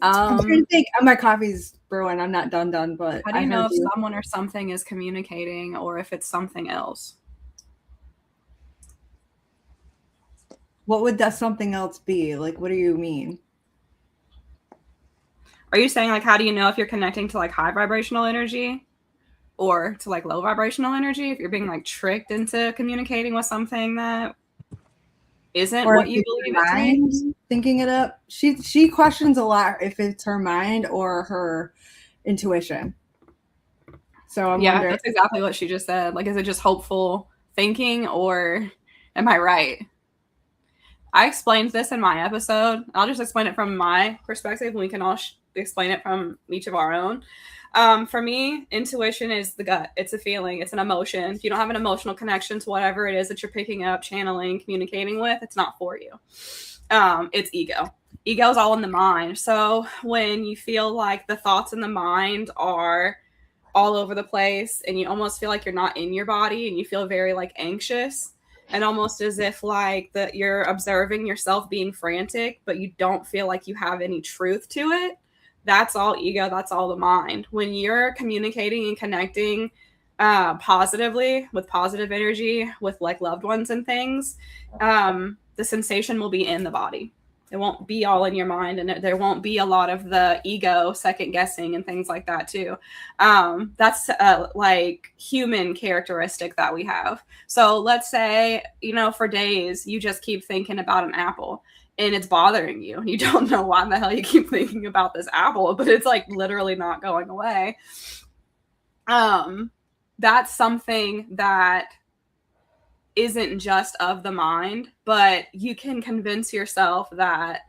I'm trying to think. My coffee's brewing. I'm not done, but how do you know if someone or something is communicating or if it's something else? What would that something else be? Like, what do you mean? Are you saying like how do you know if you're connecting to like high vibrational energy or to like low vibrational energy? If you're being like tricked into communicating with something that isn't or what you believe it to be? Thinking it up. She questions a lot if it's her mind or her intuition. So I'm wondering. That's exactly what she just said. Like, is it just hopeful thinking or am I right? I explained this in my episode. I'll just explain it from my perspective, and we can all explain it from each of our own. For me, intuition is the gut. It's a feeling. It's an emotion. If you don't have an emotional connection to whatever it is that you're picking up, channeling, communicating with, it's not for you. It's ego. Ego is all in the mind. So when you feel like the thoughts in the mind are all over the place and you almost feel like you're not in your body and you feel very like anxious and almost as if like that you're observing yourself being frantic, but you don't feel like you have any truth to it. That's all ego. That's all the mind. When you're communicating and connecting positively with positive energy with like loved ones and things, the sensation will be in the body. It won't be all in your mind, and there won't be a lot of the ego second guessing and things like that too. That's like human characteristic that we have. So let's say, for days you just keep thinking about an apple and it's bothering you and you don't know why the hell you keep thinking about this apple, but it's like literally not going away. That's something that isn't just of the mind, but you can convince yourself that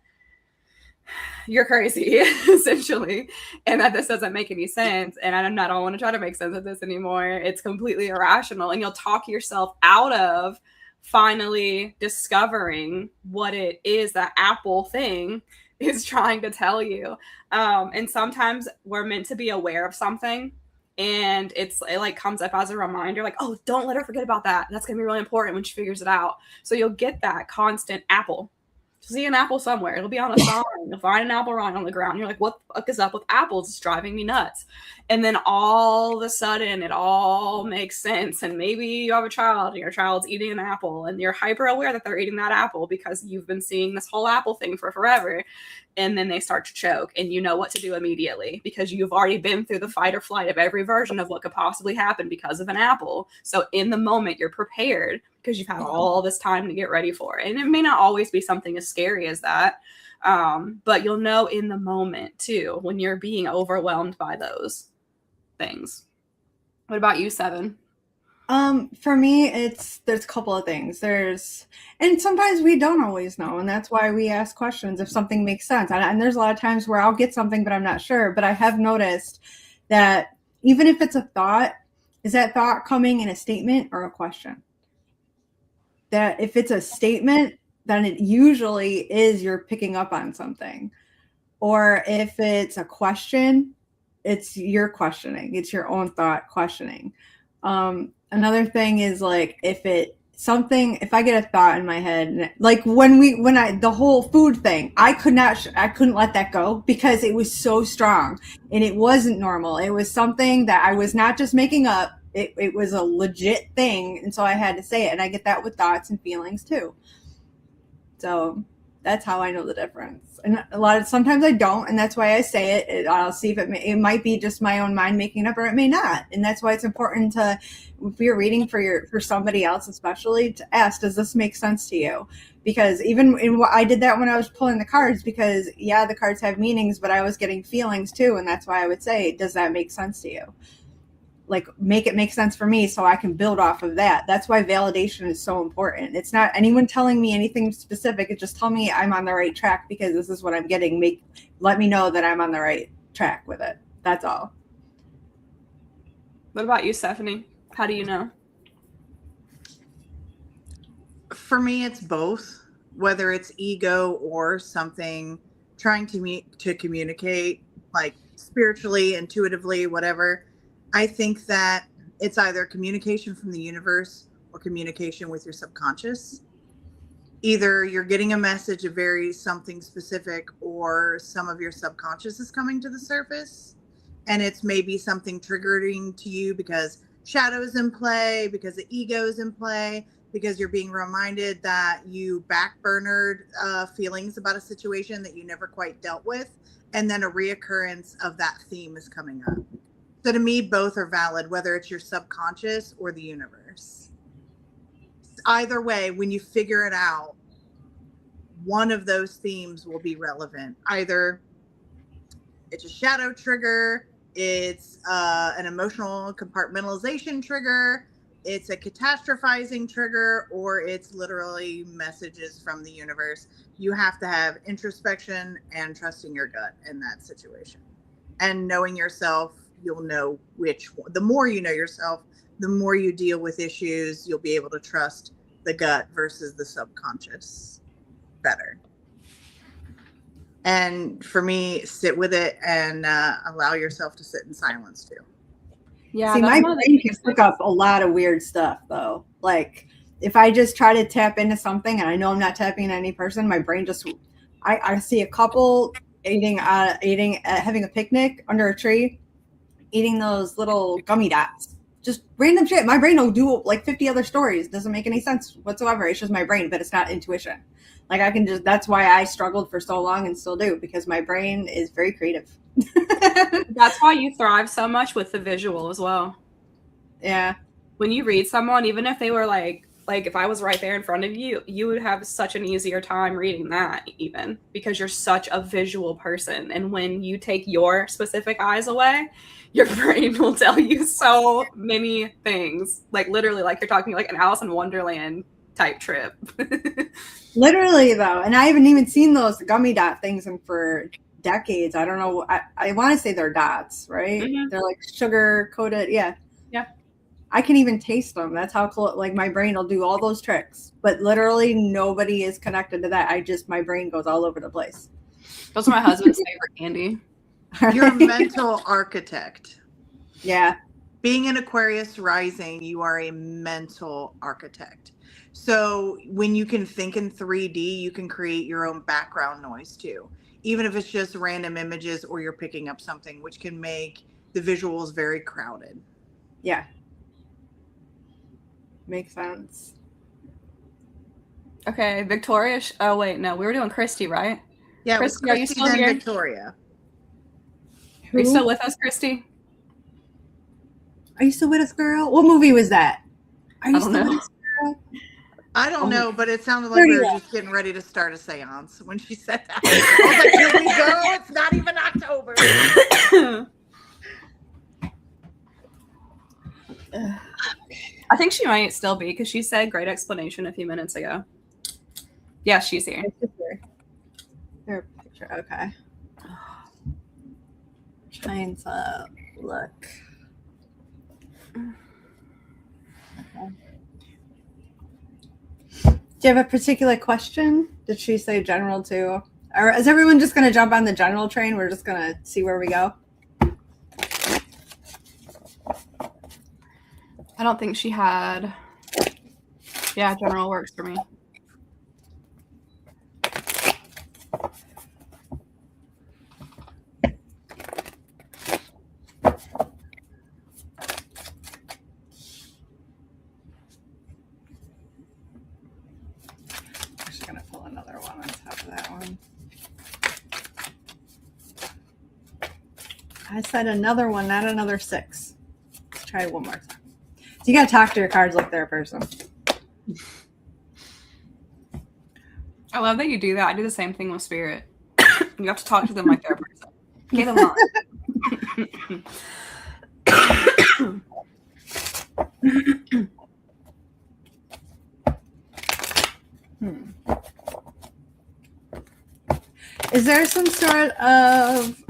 you're crazy, essentially, and that this doesn't make any sense. And I don't want to try to make sense of this anymore. It's completely irrational. And you'll talk yourself out of finally discovering what it is that Apple thing is trying to tell you. And sometimes we're meant to be aware of something, and it like comes up as a reminder, like, oh, don't let her forget about that. That's going to be really important when she figures it out. So you'll get that constant apple. See an apple somewhere. It'll be on a sign. You'll find an apple lying on the ground. You're like, what the fuck is up with apples? It's driving me nuts. And then all of a sudden, it all makes sense. And maybe you have a child and your child's eating an apple and you're hyper aware that they're eating that apple because you've been seeing this whole apple thing for forever. And then they start to choke and you know what to do immediately because you've already been through the fight or flight of every version of what could possibly happen because of an apple. So in the moment, you're prepared because you've had all this time to get ready for it. And it may not always be something as scary as that, but you'll know in the moment too when you're being overwhelmed by those things. What about you, Sevon? For me, there's a couple of things. And sometimes we don't always know, and that's why we ask questions if something makes sense. And there's a lot of times where I'll get something, but I'm not sure. But I have noticed that even if it's a thought, is that thought coming in a statement or a question? That if it's a statement, then it usually is you're picking up on something. or if it's a question, it's your questioning. It's your own thought questioning. Another thing is like if I get a thought in my head, like the whole food thing, I couldn't let that go because it was so strong and it wasn't normal. It was something that I was not just making up. It was a legit thing. And so I had to say it. And I get that with thoughts and feelings too. So that's how I know the difference. And sometimes I don't. And that's why I say it. I'll see if it might be just my own mind making it up, or it may not. And that's why it's important to, if you're reading for somebody else, especially, to ask, does this make sense to you? Because I did that when I was pulling the cards, because yeah, the cards have meanings, but I was getting feelings too. And that's why I would say, does that make sense to you? Like, make it make sense for me so I can build off of that. That's why validation is so important. It's not anyone telling me anything specific. It just tell me I'm on the right track because this is what I'm getting. Let me know that I'm on the right track with it. That's all. What about you, Stephanie? How do you know? For me, it's both, whether it's ego or something trying to communicate, like spiritually, intuitively, whatever. I think that it's either communication from the universe or communication with your subconscious. Either you're getting a message of very something specific, or some of your subconscious is coming to the surface, and it's maybe something triggering to you because shadow is in play, because the ego is in play, because you're being reminded that you backburnered feelings about a situation that you never quite dealt with, and then a reoccurrence of that theme is coming up. So to me, both are valid, whether it's your subconscious or the universe. Either way, when you figure it out, one of those themes will be relevant. Either it's a shadow trigger, it's an emotional compartmentalization trigger, it's a catastrophizing trigger, or it's literally messages from the universe. You have to have introspection and trusting your gut in that situation. And knowing yourself, you'll know which one. The more you know yourself, the more you deal with issues, you'll be able to trust the gut versus the subconscious better. And for me, sit with it and allow yourself to sit in silence too. Yeah. See, my brain can pick up a lot of weird stuff though. Like if I just try to tap into something and I know I'm not tapping into any person, my brain just, I see a couple having a picnic under a tree, eating those little gummy dots, just random shit. My brain will do like 50 other stories. Doesn't make any sense whatsoever. It's just my brain, but it's not intuition. Like that's why I struggled for so long and still do, because my brain is very creative. That's why you thrive so much with the visual as well. Yeah. When you read someone, even if they were like if I was right there in front of you, you would have such an easier time reading that, even because you're such a visual person. And when you take your specific eyes away, your brain will tell you so many things. Like literally, like you're talking like an Alice in Wonderland type trip. Literally though. And I haven't even seen those gummy dot things for decades. I don't know. I want to say they're dots, right? Mm-hmm. They're like sugar coated. Yeah. Yeah. I can even taste them. That's how close, like my brain will do all those tricks, but literally nobody is connected to that. My brain goes all over the place. Those are my husband's favorite candy. You're a mental architect. Yeah. Being an Aquarius rising, you are a mental architect. So when you can think in 3D, you can create your own background noise too, even if it's just random images or you're picking up something, which can make the visuals very crowded. Yeah. Makes sense. Okay, Victoria. Oh wait, no, we were doing Christy, right? Yeah, Christy, are you still here? Victoria. Are you still with us, Christy? Are you still with us, girl? What movie was that? Are you still with us, girl? I don't know, but it sounded like we were just getting ready to start a seance when she said that. I was like, here we go. It's not even October. I think she might still be, because she said great explanation a few minutes ago. Yeah, she's here. Her picture. Okay. Trying to look. Okay. Do you have a particular question? Did she say general too? Or is everyone just going to jump on the general train? We're just going to see where we go. I don't think she had. Yeah, general works for me. I'm just going to pull another one on top of that one. I said another one, not another 6. Let's try it one more time. So you got to talk to your cards like they're a person. I love that you do that. I do the same thing with spirit. You have to talk to them like they're a person. Give them on. Is there some sort of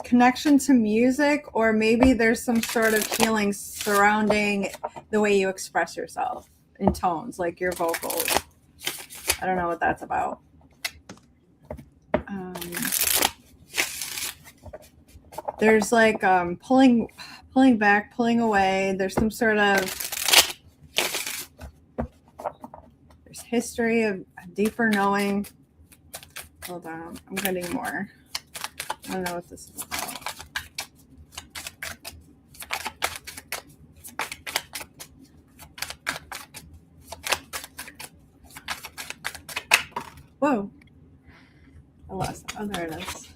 connection to music, or maybe there's some sort of healing surrounding the way you express yourself in tones, like your vocals? I don't know what that's about. There's like pulling back, pulling away. There's some sort of there's history of a deeper knowing. Hold on, I'm getting more. I don't know what this is about. Whoa. I lost it. Oh, there it is.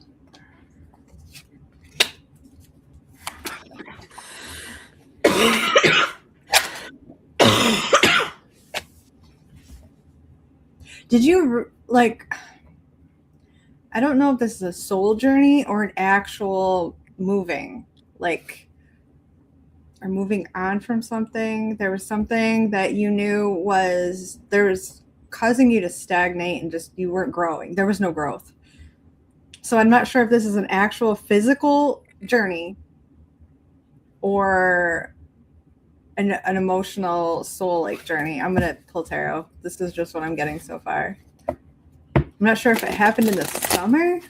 Did you, like, I don't know if this is a soul journey or an actual moving, like, or moving on from something. There was something that you knew was causing you to stagnate and just you weren't growing. There was no growth. So I'm not sure if this is an actual physical journey or an emotional soul-like journey. I'm going to pull tarot. This is just what I'm getting so far. I'm not sure if it happened in the summer.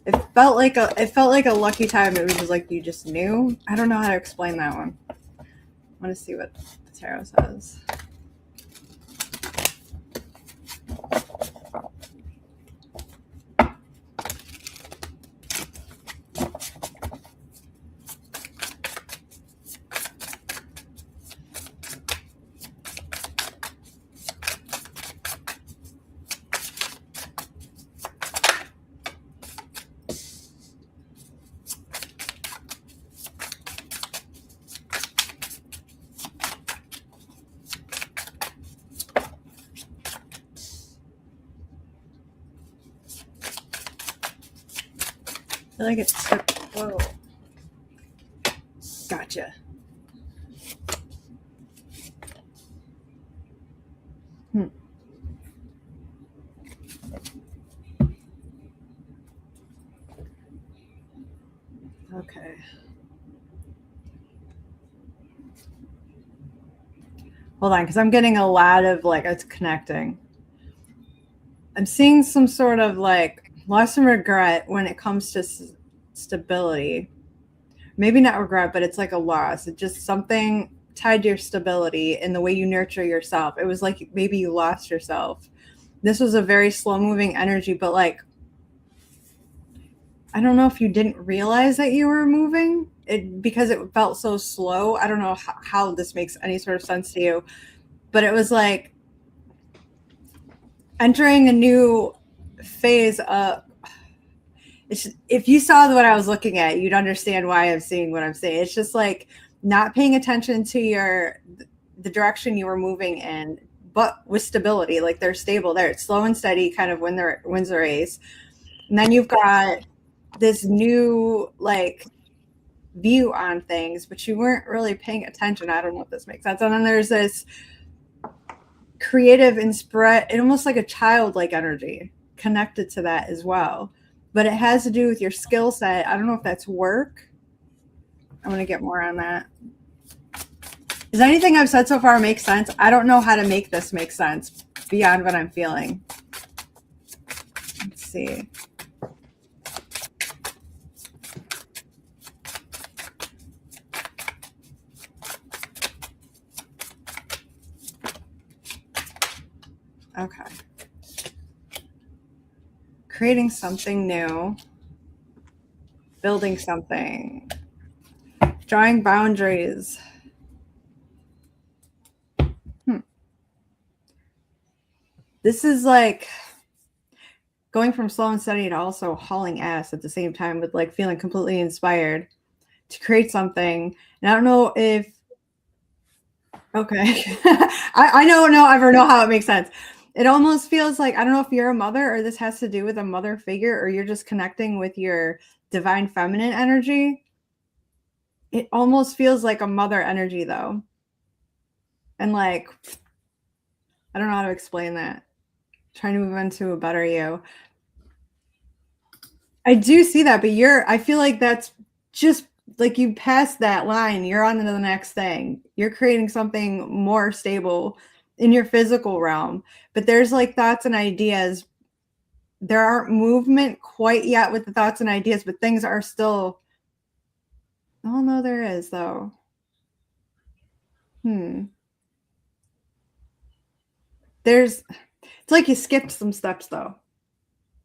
It felt like a lucky time. It was just like you just knew. I don't know how to explain that one. I want to see what the tarot says. I feel like it's whoa. Gotcha. Okay. Hold on, because I'm getting a lot of like it's connecting. I'm seeing some sort of like loss and regret when it comes to stability. Maybe not regret, but it's like a loss. It's just something tied to your stability and the way you nurture yourself. It was like maybe you lost yourself. This was a very slow moving energy, but like, I don't know if you didn't realize that you were moving because it felt so slow. I don't know how this makes any sort of sense to you, but it was like entering a new phase of if you saw what I was looking at, you'd understand why I'm seeing what I'm saying. It's just like not paying attention to the direction you were moving in, but with stability, like they're stable there. It's slow and steady, kind of wins the race. And then you've got this new like view on things, but you weren't really paying attention. I don't know if this makes sense. And then there's this creative and spread, almost like a childlike energy connected to that as well. But it has to do with your skill set. I don't know if that's work. I'm going to get more on that. Does anything I've said so far make sense? I don't know how to make this make sense beyond what I'm feeling. see. Okay. Creating something new. Building something. Drawing boundaries. This is like going from slow and steady to also hauling ass at the same time, with like feeling completely inspired to create something. And I don't know if, okay, I don't ever know how it makes sense. It almost feels like, I don't know if you're a mother or this has to do with a mother figure, or you're just connecting with your divine feminine energy. It almost feels like a mother energy though. And like, I don't know how to explain that. Trying to move into a better you. I do see that, but I feel like that's just like you passed that line. You're on to the next thing. You're creating something more stable in your physical realm. But there's like thoughts and ideas. There aren't movement quite yet with the thoughts and ideas, but things are still. Oh, no, there is though. It's like you skipped some steps though.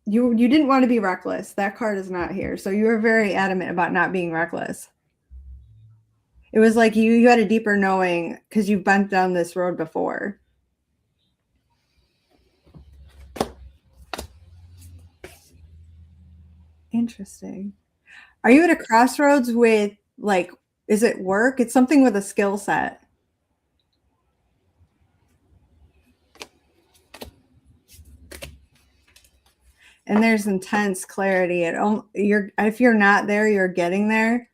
You didn't want to be reckless. That card is not here. So you were very adamant about not being reckless. It was like you had a deeper knowing because you've been down this road before. Interesting. Are you at a crossroads with, like, is it work? It's something with a skill set. And there's intense clarity. If you're not there, you're getting there.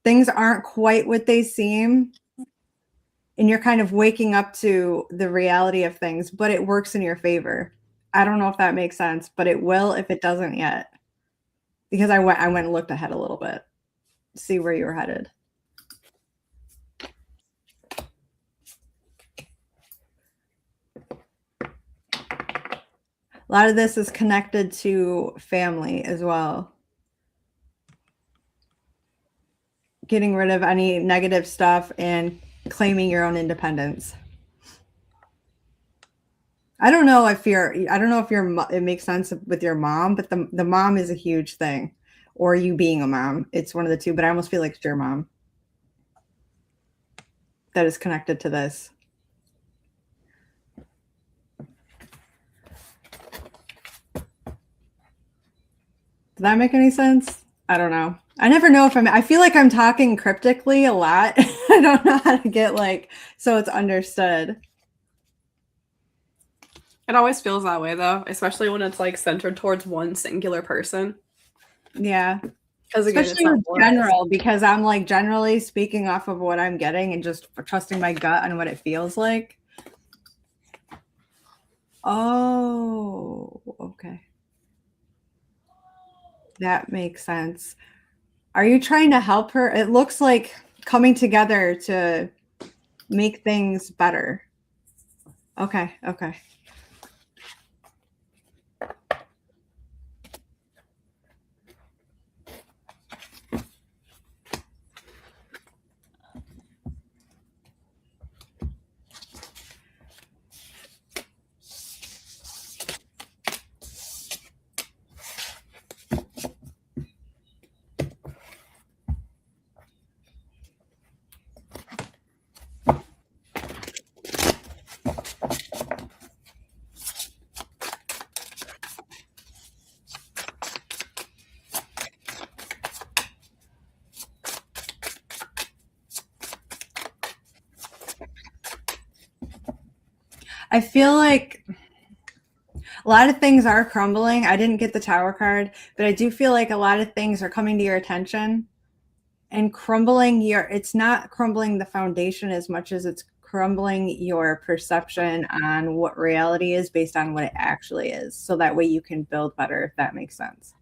Things aren't quite what they seem. And you're kind of waking up to the reality of things, but it works in your favor. I don't know if that makes sense, but it will if it doesn't yet. Because I went and looked ahead a little bit, see where you were headed. A lot of this is connected to family as well. Getting rid of any negative stuff and claiming your own independence. I don't know if it makes sense with your mom, but the mom is a huge thing, or you being a mom. It's one of the two, but I almost feel like it's your mom that is connected to this. Does that make any sense? I don't know. I never know if I feel like I'm talking cryptically a lot. I don't know how to get so it's understood. It always feels that way though, especially when it's like centered towards one singular person. Yeah. Because especially in general, because I'm like generally speaking off of what I'm getting and just trusting my gut and what it feels like. Oh, okay. That makes sense. Are you trying to help her? It looks like coming together to make things better. Okay. I feel like a lot of things are crumbling. I didn't get the Tower card, but I do feel like a lot of things are coming to your attention and crumbling it's not crumbling the foundation as much as it's crumbling your perception on what reality is based on what it actually is. So that way you can build better, if that makes sense.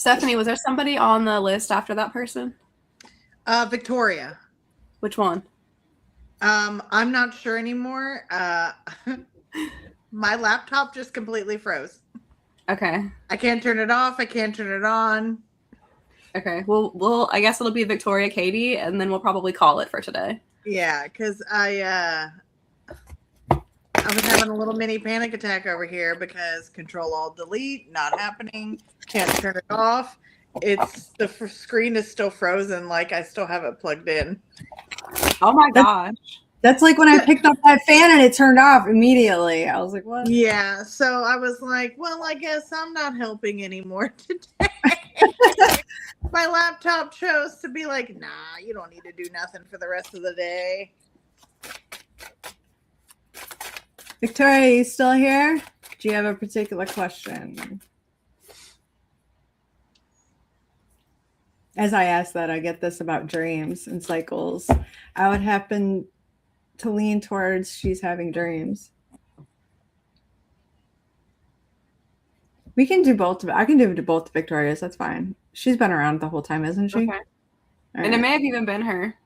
Stephanie, was there somebody on the list after that person? Victoria. Which one? I'm not sure anymore. My laptop just completely froze. Okay. I can't turn it off. I can't turn it on. Okay. Well, I guess it'll be Victoria Katie, and then we'll probably call it for today. Yeah, because I was having a little mini panic attack over here because Control-Alt-Delete not happening. Can't turn it off. It's the screen is still frozen, like I still have it plugged in. Oh my gosh. That's like when I picked up that fan and it turned off immediately. I was like, what? Yeah, so I was like, well, I guess I'm not helping anymore today. My laptop chose to be like, nah, you don't need to do nothing for the rest of the day. Victoria, you still here? Do you have a particular question? As I ask that, I get this about dreams and cycles. I would happen to lean towards she's having dreams. We can do both. I can do both Victorias. That's fine. She's been around the whole time, isn't she? Okay. And it may have even been her.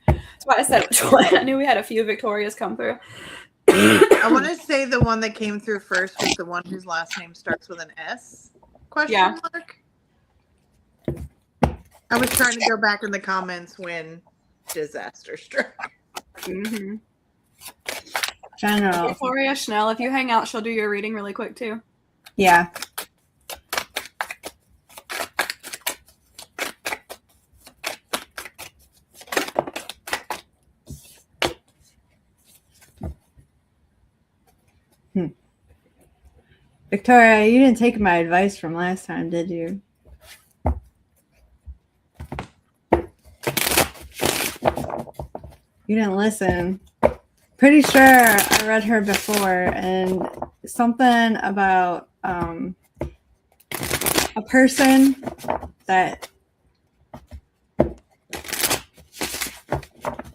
That's why I said which one. I knew we had a few Victorias come through. I want to say the one that came through first was the one whose last name starts with an S? Question mark? I was trying to go back in the comments when disaster struck. Mm-hmm. General. Victoria Schnell, if you hang out, she'll do your reading really quick too. Yeah. Victoria, you didn't take my advice from last time, did you? You didn't listen. Pretty sure I read her before, and something about a person that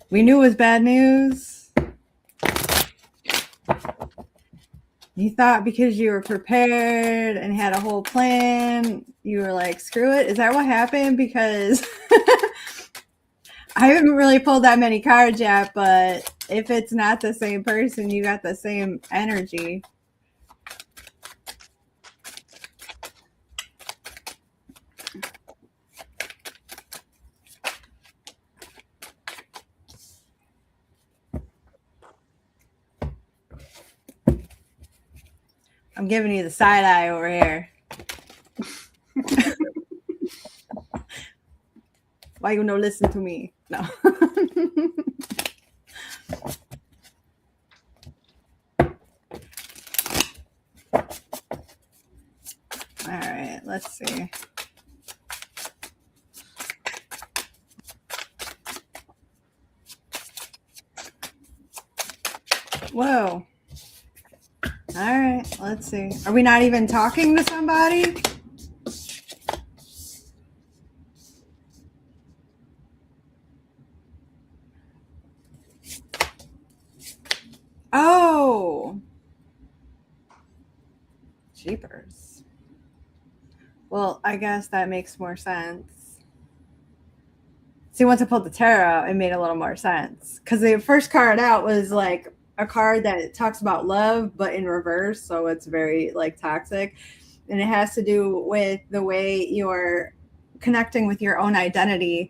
we knew was bad news. You thought because you were prepared and had a whole plan, you were like, screw it. Is that what happened? Because I haven't really pulled that many cards yet, but if it's not the same person, you got the same energy. I'm giving you the side eye over here. Why you no listen to me? No. All right, let's see. Whoa. All right, let's see. Are we not even talking to somebody? Oh. Jeepers. Well, I guess that makes more sense. See, once I pulled the tarot, it made a little more sense. Because the first card out was like a card that talks about love, but in reverse. So it's very like toxic. And it has to do with the way you're connecting with your own identity.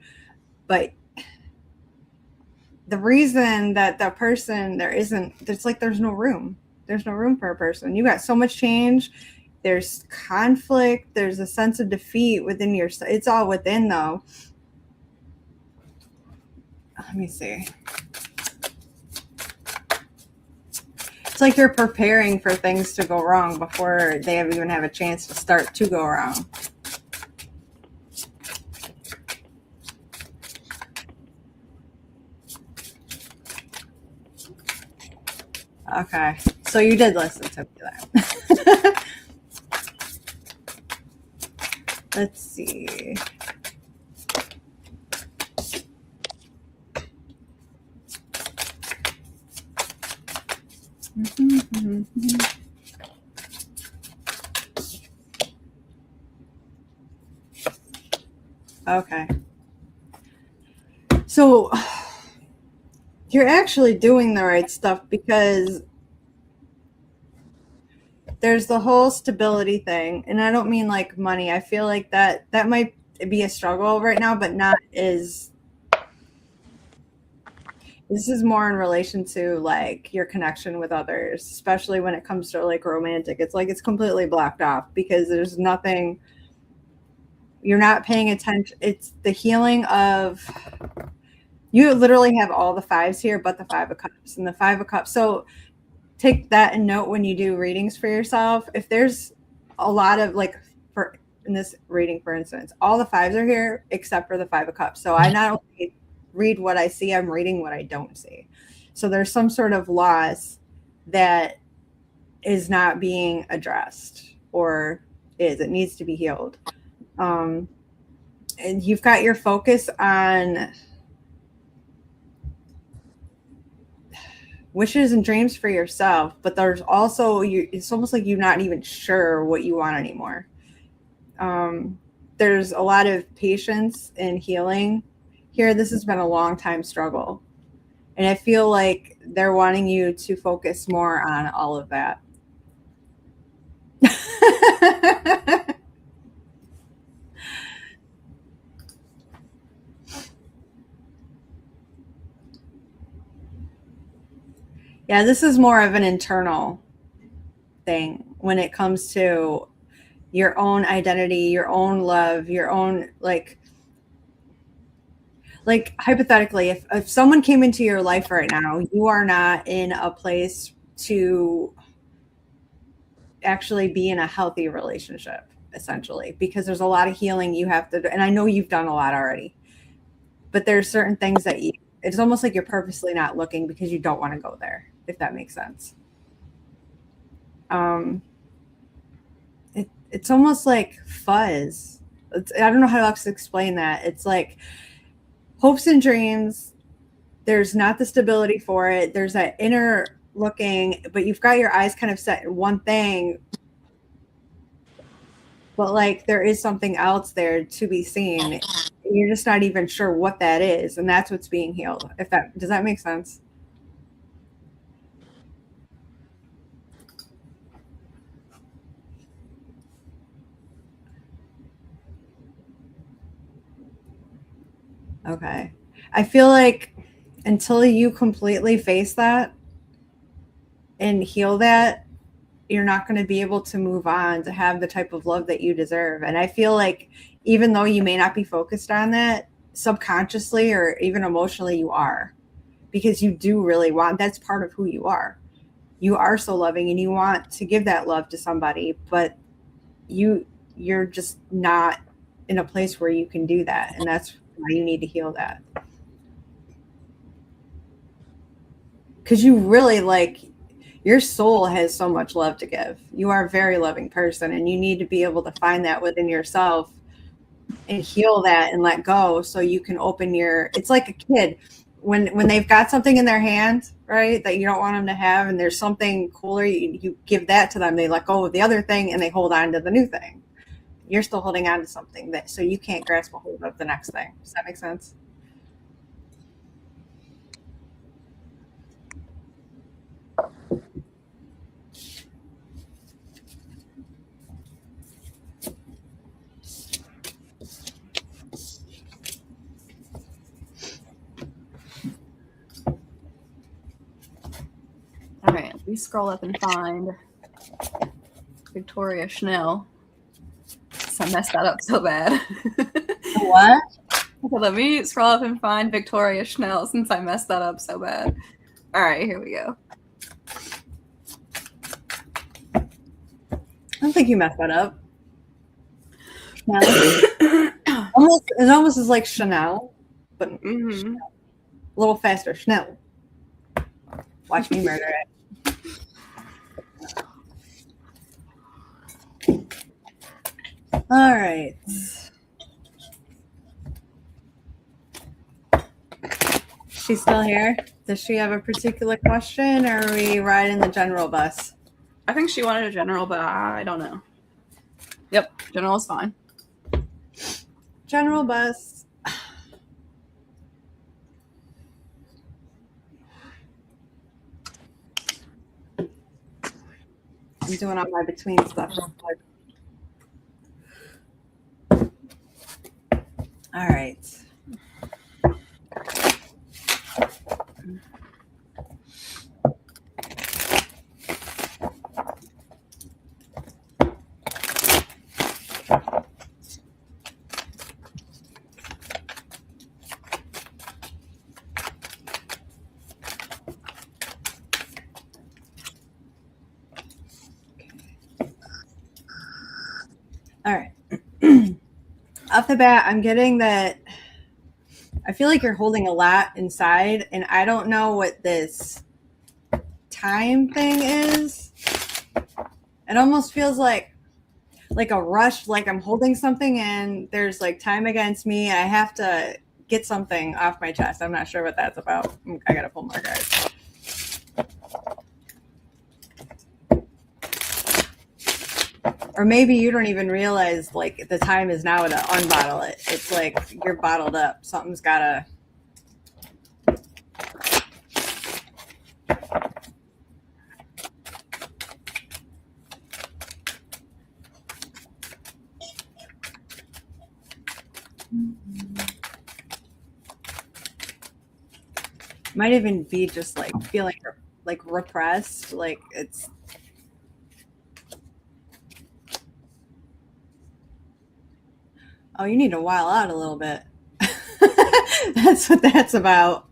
But the reason that the person there's no room. There's no room for a person. You got so much change. There's conflict. There's a sense of defeat within your. It's all within though. Let me see. It's like you're preparing for things to go wrong before they even have a chance to start to go wrong. Okay, so you did listen to that. Let's see. Okay. So you're actually doing the right stuff, because there's the whole stability thing, and I don't mean like money. I feel like that might be a struggle right now, but not as. This is more in relation to like your connection with others, especially when it comes to like romantic. It's like it's completely blocked off because there's nothing. You're not paying attention. It's the healing of. You literally have all the fives here, but the Five of Cups and the Five of Cups. So take that and note when you do readings for yourself. If there's a lot of like, for in this reading, for instance, all the fives are here except for the Five of Cups. So I not only read what I see, I'm reading what I don't see. So there's some sort of loss that is not being addressed, or it needs to be healed. And you've got your focus on wishes and dreams for yourself, but there's also it's almost like you're not even sure what you want anymore. There's a lot of patience and healing here. This has been a long time struggle, and I feel like they're wanting you to focus more on all of that. Yeah, this is more of an internal thing when it comes to your own identity, your own love, your own like hypothetically, if someone came into your life right now, you are not in a place to actually be in a healthy relationship, essentially, because there's a lot of healing you have to do. And I know you've done a lot already, but there's certain things that it's almost like you're purposely not looking because you don't want to go there, if that makes sense. It's almost like fuzz. I don't know how else to explain that. It's like hopes and dreams. There's not the stability for it. There's that inner looking, but you've got your eyes kind of set in one thing. But like there is something else there to be seen. You're just not even sure what that is, and that's what's being healed. Does that make sense? Okay. I feel like until you completely face that and heal that, you're not going to be able to move on to have the type of love that you deserve. And I feel like even though you may not be focused on that, subconsciously or even emotionally, you are, because you do really want, that's part of who you are. You are so loving and you want to give that love to somebody, but you're just not in a place where you can do that. And that's why you need to heal that. Because you really your soul has so much love to give. You are a very loving person, and you need to be able to find that within yourself and heal that and let go, so you can open it's like a kid when they've got something in their hand, right, that you don't want them to have, and there's something cooler, you give that to them, they let go of the other thing and they hold on to the new thing. You're still holding on to something so you can't grasp a hold of the next thing. Does that make sense? All right, let me scroll up and find Victoria Schnell. I messed that up so bad. What? Okay, let me scroll up and find Victoria Schnell since I messed that up so bad. All right, here we go. I don't think you messed that up. It almost is like Chanel, but Chanel. A little faster. Chanel. Watch me murder it. All right. She's still here? Does she have a particular question, or are we riding the general bus? I think she wanted a general, but I don't know. Yep, general is fine. General bus. I'm doing all my between stuff. All right. All right. Off the bat, I'm getting that I feel like you're holding a lot inside, and I don't know what this time thing is. It almost feels like a rush, like I'm holding something in. There's like time against me. I have to get something off my chest. I'm not sure what that's about. I gotta pull more cards. Or maybe you don't even realize like the time is now to unbottle it. It's like you're bottled up. Something's gotta. Might even be just like feeling like repressed, like it's. Oh, you need to while out a little bit. That's what that's about.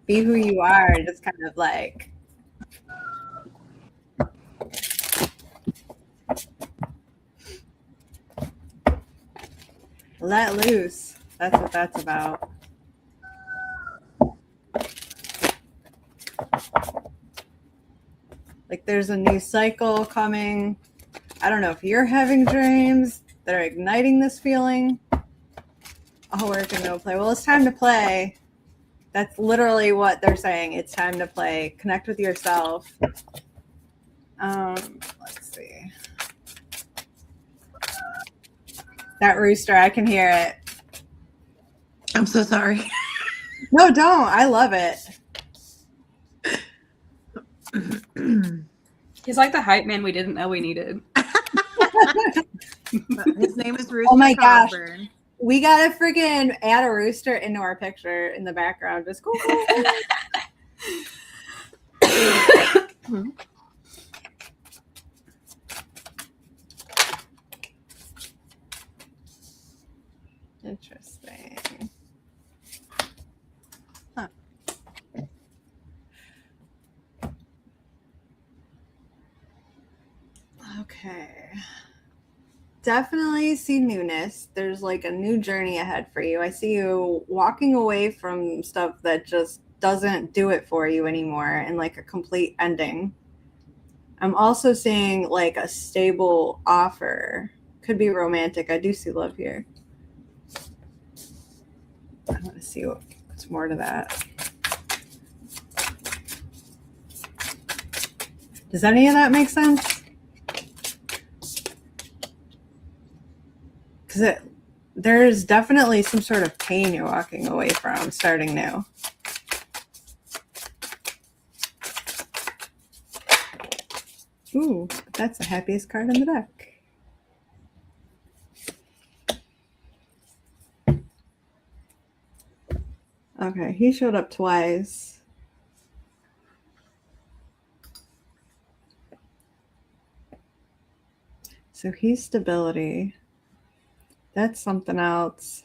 Be who you are, and just kind of like. Let loose. That's what that's about. Like there's a new cycle coming. I don't know if you're having dreams that are igniting this feeling. All work and no play. Well, it's time to play. That's literally what they're saying. It's time to play. Connect with yourself. Let's see. That rooster, I can hear it. I'm so sorry. No, don't. I love it. He's like the hype man we didn't know we needed. His name is Rooster. Oh my gosh. Cogburn. We gotta freaking add a rooster into our picture in the background. Just cool. Interesting. Huh. Okay. Definitely see newness. There's like a new journey ahead for you. I see you walking away from stuff that just doesn't do it for you anymore and like a complete ending. I'm also seeing like a stable offer. Could be romantic. I do see love here. I want to see what's more to that. Does any of that make sense? Because there's definitely some sort of pain you're walking away from starting new. Ooh, that's the happiest card in the deck. Okay, he showed up twice. So he's stability. That's something else.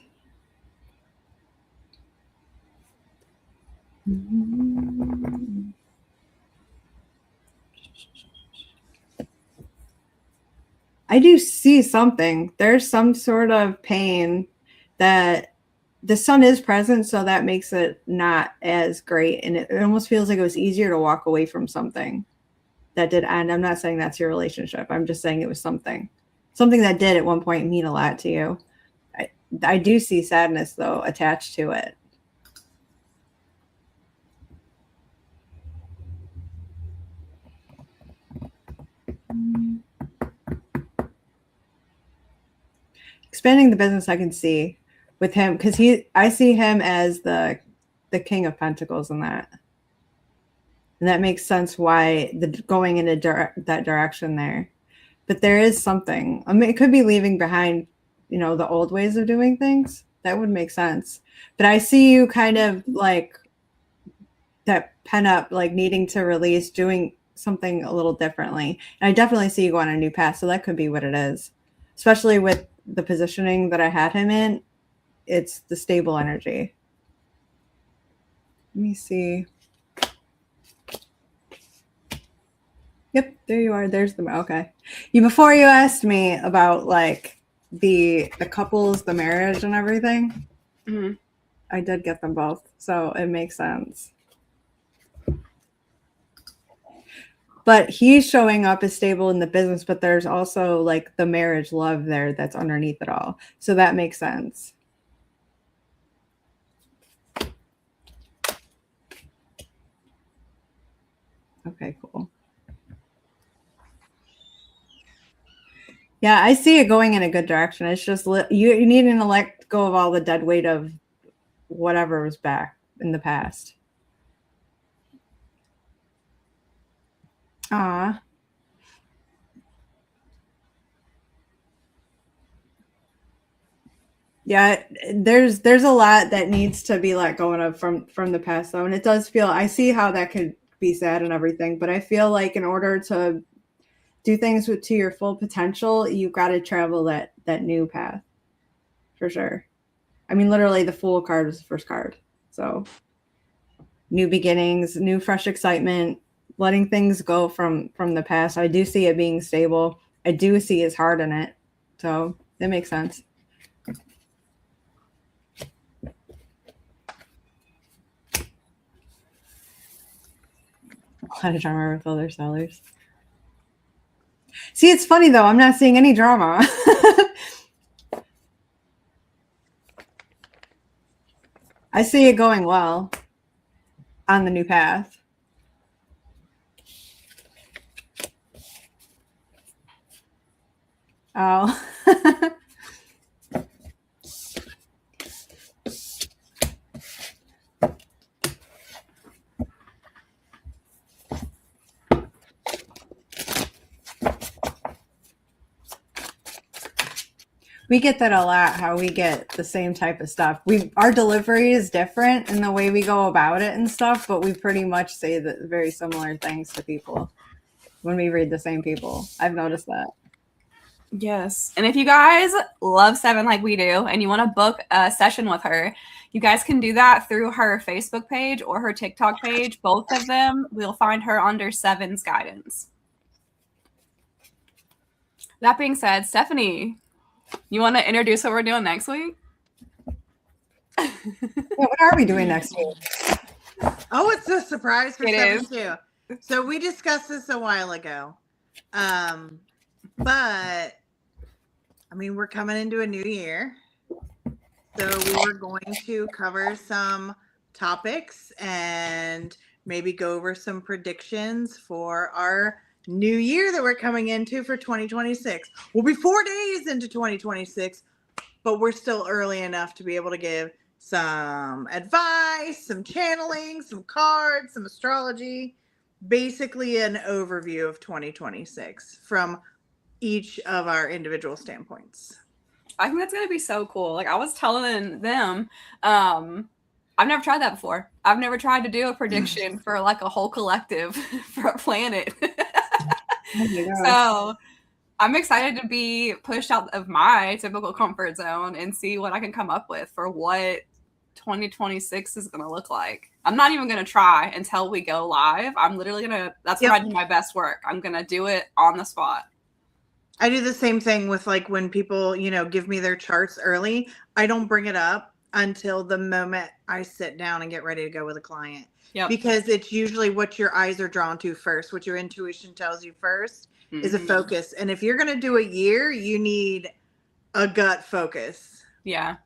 I do see something. There's some sort of pain that the sun is present, so that makes it not as great. And it almost feels like it was easier to walk away from something that did end. I'm not saying that's your relationship. I'm just saying it was something that did at one point mean a lot to you. I do see sadness, though, attached to it. expanding the business I can see with him, because I see him as the King of Pentacles in that. And that makes sense why going in that direction there. But there is something. I mean, it could be leaving behind, the old ways of doing things. That would make sense. But I see you kind of like that pent up, like needing to release, doing something a little differently. And I definitely see you go on a new path. So that could be what it is. Especially with the positioning that I had him in. It's the stable energy. Let me see. Yep, there you are. There's the okay. Before you asked me about like the couples, the marriage, and everything, I did get them both, so it makes sense. But he's showing up as stable in the business, but there's also like the marriage love there that's underneath it all, so that makes sense. Okay, cool. Yeah, I see it going in a good direction. It's just you need to let go of all the dead weight of whatever was back in the past. Ah. Yeah, there's a lot that needs to be let go of from the past though, and it does feel, I see how that could be sad and everything, but I feel like in order to do things to your full potential, you've got to travel that new path for sure. I mean, literally the Fool card was the first card, so new beginnings, new fresh excitement, letting things go from the past. I do see it being stable. I do see his heart in it, so that makes sense. A lot of drama with other sellers. See, it's funny though. I'm not seeing any drama. I see it going well on the new path. Oh. We get that a lot, how we get the same type of stuff. Our delivery is different in the way we go about it and stuff, but we pretty much say the very similar things to people when we read the same people. I've noticed that. Yes. And if you guys love Sevon like we do and you want to book a session with her, you guys can do that through her Facebook page or her TikTok page. Both of them, we'll find her under Sevon's guidance. That being said, Stephanie, you want to introduce what we're doing next week? Yeah, what are we doing next week? Oh, it's a surprise for Sevon too. So we discussed this a while ago. But I mean, we're coming into a new year. So we were going to cover some topics and maybe go over some predictions for our new year that we're coming into for 2026. We'll be 4 days into 2026, but we're still early enough to be able to give some advice, some channeling, some cards, some astrology, basically an overview of 2026 from each of our individual standpoints. I think that's going to be so cool. Like I was telling them, I've never tried that before. I've never tried to do a prediction for like a whole collective for a planet. So I'm excited to be pushed out of my typical comfort zone and see what I can come up with for what 2026 is going to look like. I'm not even going to try until we go live. I'm literally going to, that's where I do my best work. I'm going to do it on the spot. I do the same thing with like when people, give me their charts early. I don't bring it up until the moment I sit down and get ready to go with a client. Yep. Because it's usually what your eyes are drawn to first, what your intuition tells you first is a focus. And if you're going to do a year, you need a gut focus. Yeah.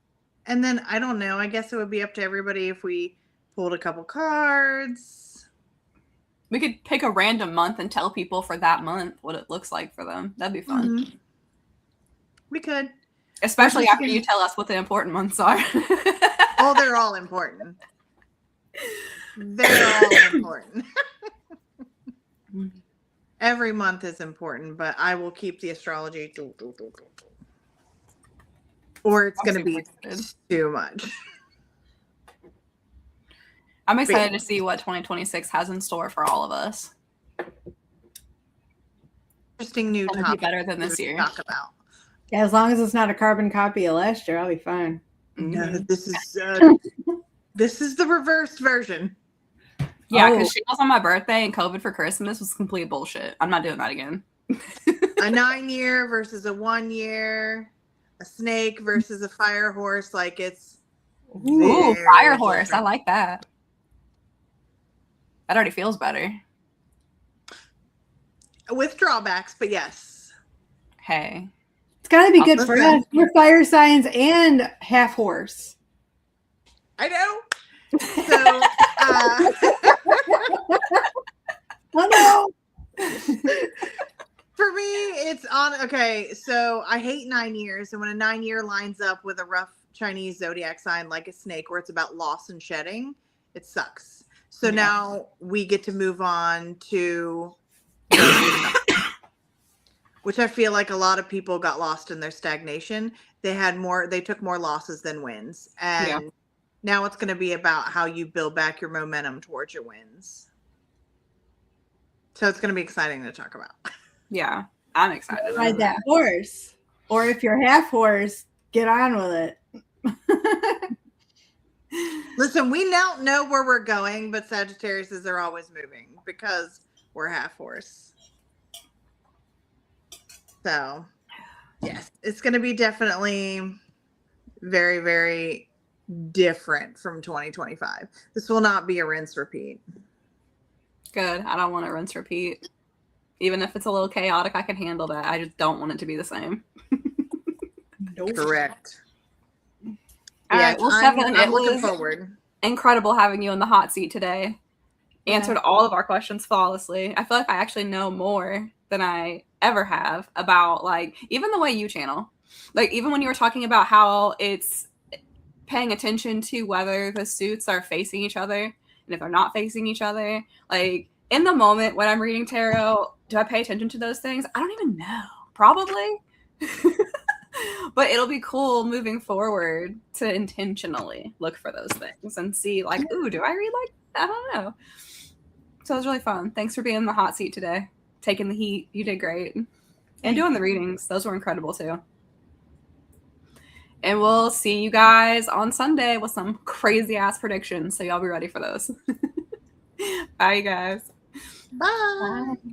And then I don't know, I guess it would be up to everybody if we pulled a couple cards. We could pick a random month and tell people for that month what it looks like for them. That'd be fun. Mm-hmm. We could. Especially after you tell us what the important months are. Oh, they're all important. They're all important. Every month is important, but I will keep the astrology. Or it's going to be too much. I'm excited to see what 2026 has in store for all of us. Interesting new topic. Be better than this year. Talk about. Yeah, as long as it's not a carbon copy of last year, I'll be fine. No, this is the reversed version. Yeah, because she was on my birthday and COVID for Christmas was complete bullshit. I'm not doing that again. A 9-year versus a 1 year, a snake versus a fire horse. Like it's fire horse. Different. I like that. That already feels better. With drawbacks, but yes. Hey. It's got to be good for us. We're fire signs and half horse. I know. So, oh no. For me, it's on. Okay, so I hate 9 years, and when a 9 year lines up with a rough Chinese zodiac sign like a snake, where it's about loss and shedding, it sucks. So now we get to move on to, which I feel like a lot of people got lost in their stagnation. They took more losses than wins, and now it's going to be about how you build back your momentum towards your wins. So it's going to be exciting to talk about. Yeah, I'm excited. Ride that horse. Or if you're half horse, get on with it. Listen, we now know where we're going, but Sagittariuses are always moving because we're half horse. So, yes, it's going to be definitely very, very different from 2025. This will not be a rinse repeat. Good. I don't want to rinse repeat. Even if it's a little chaotic, I can handle that. I just don't want it to be the same. Nope. Correct. All right. Well, Sevon, I'm looking forward. Incredible having you in the hot seat today. Answered all of our questions flawlessly. I feel like I actually know more than I ever have about, like, even the way you channel. Like, even when you were talking about how it's paying attention to whether the suits are facing each other and if they're not facing each other. Like, in the moment when I'm reading tarot, do I pay attention to those things? I don't even know. Probably. But it'll be cool moving forward to intentionally look for those things and see, like, ooh, do I read like that? I don't know. So it was really fun. Thanks for being in the hot seat today. Taking the heat. You did great. And doing the readings. Those were incredible too. And we'll see you guys on Sunday with some crazy ass predictions. So y'all be ready for those. Bye, you guys. Bye. Bye.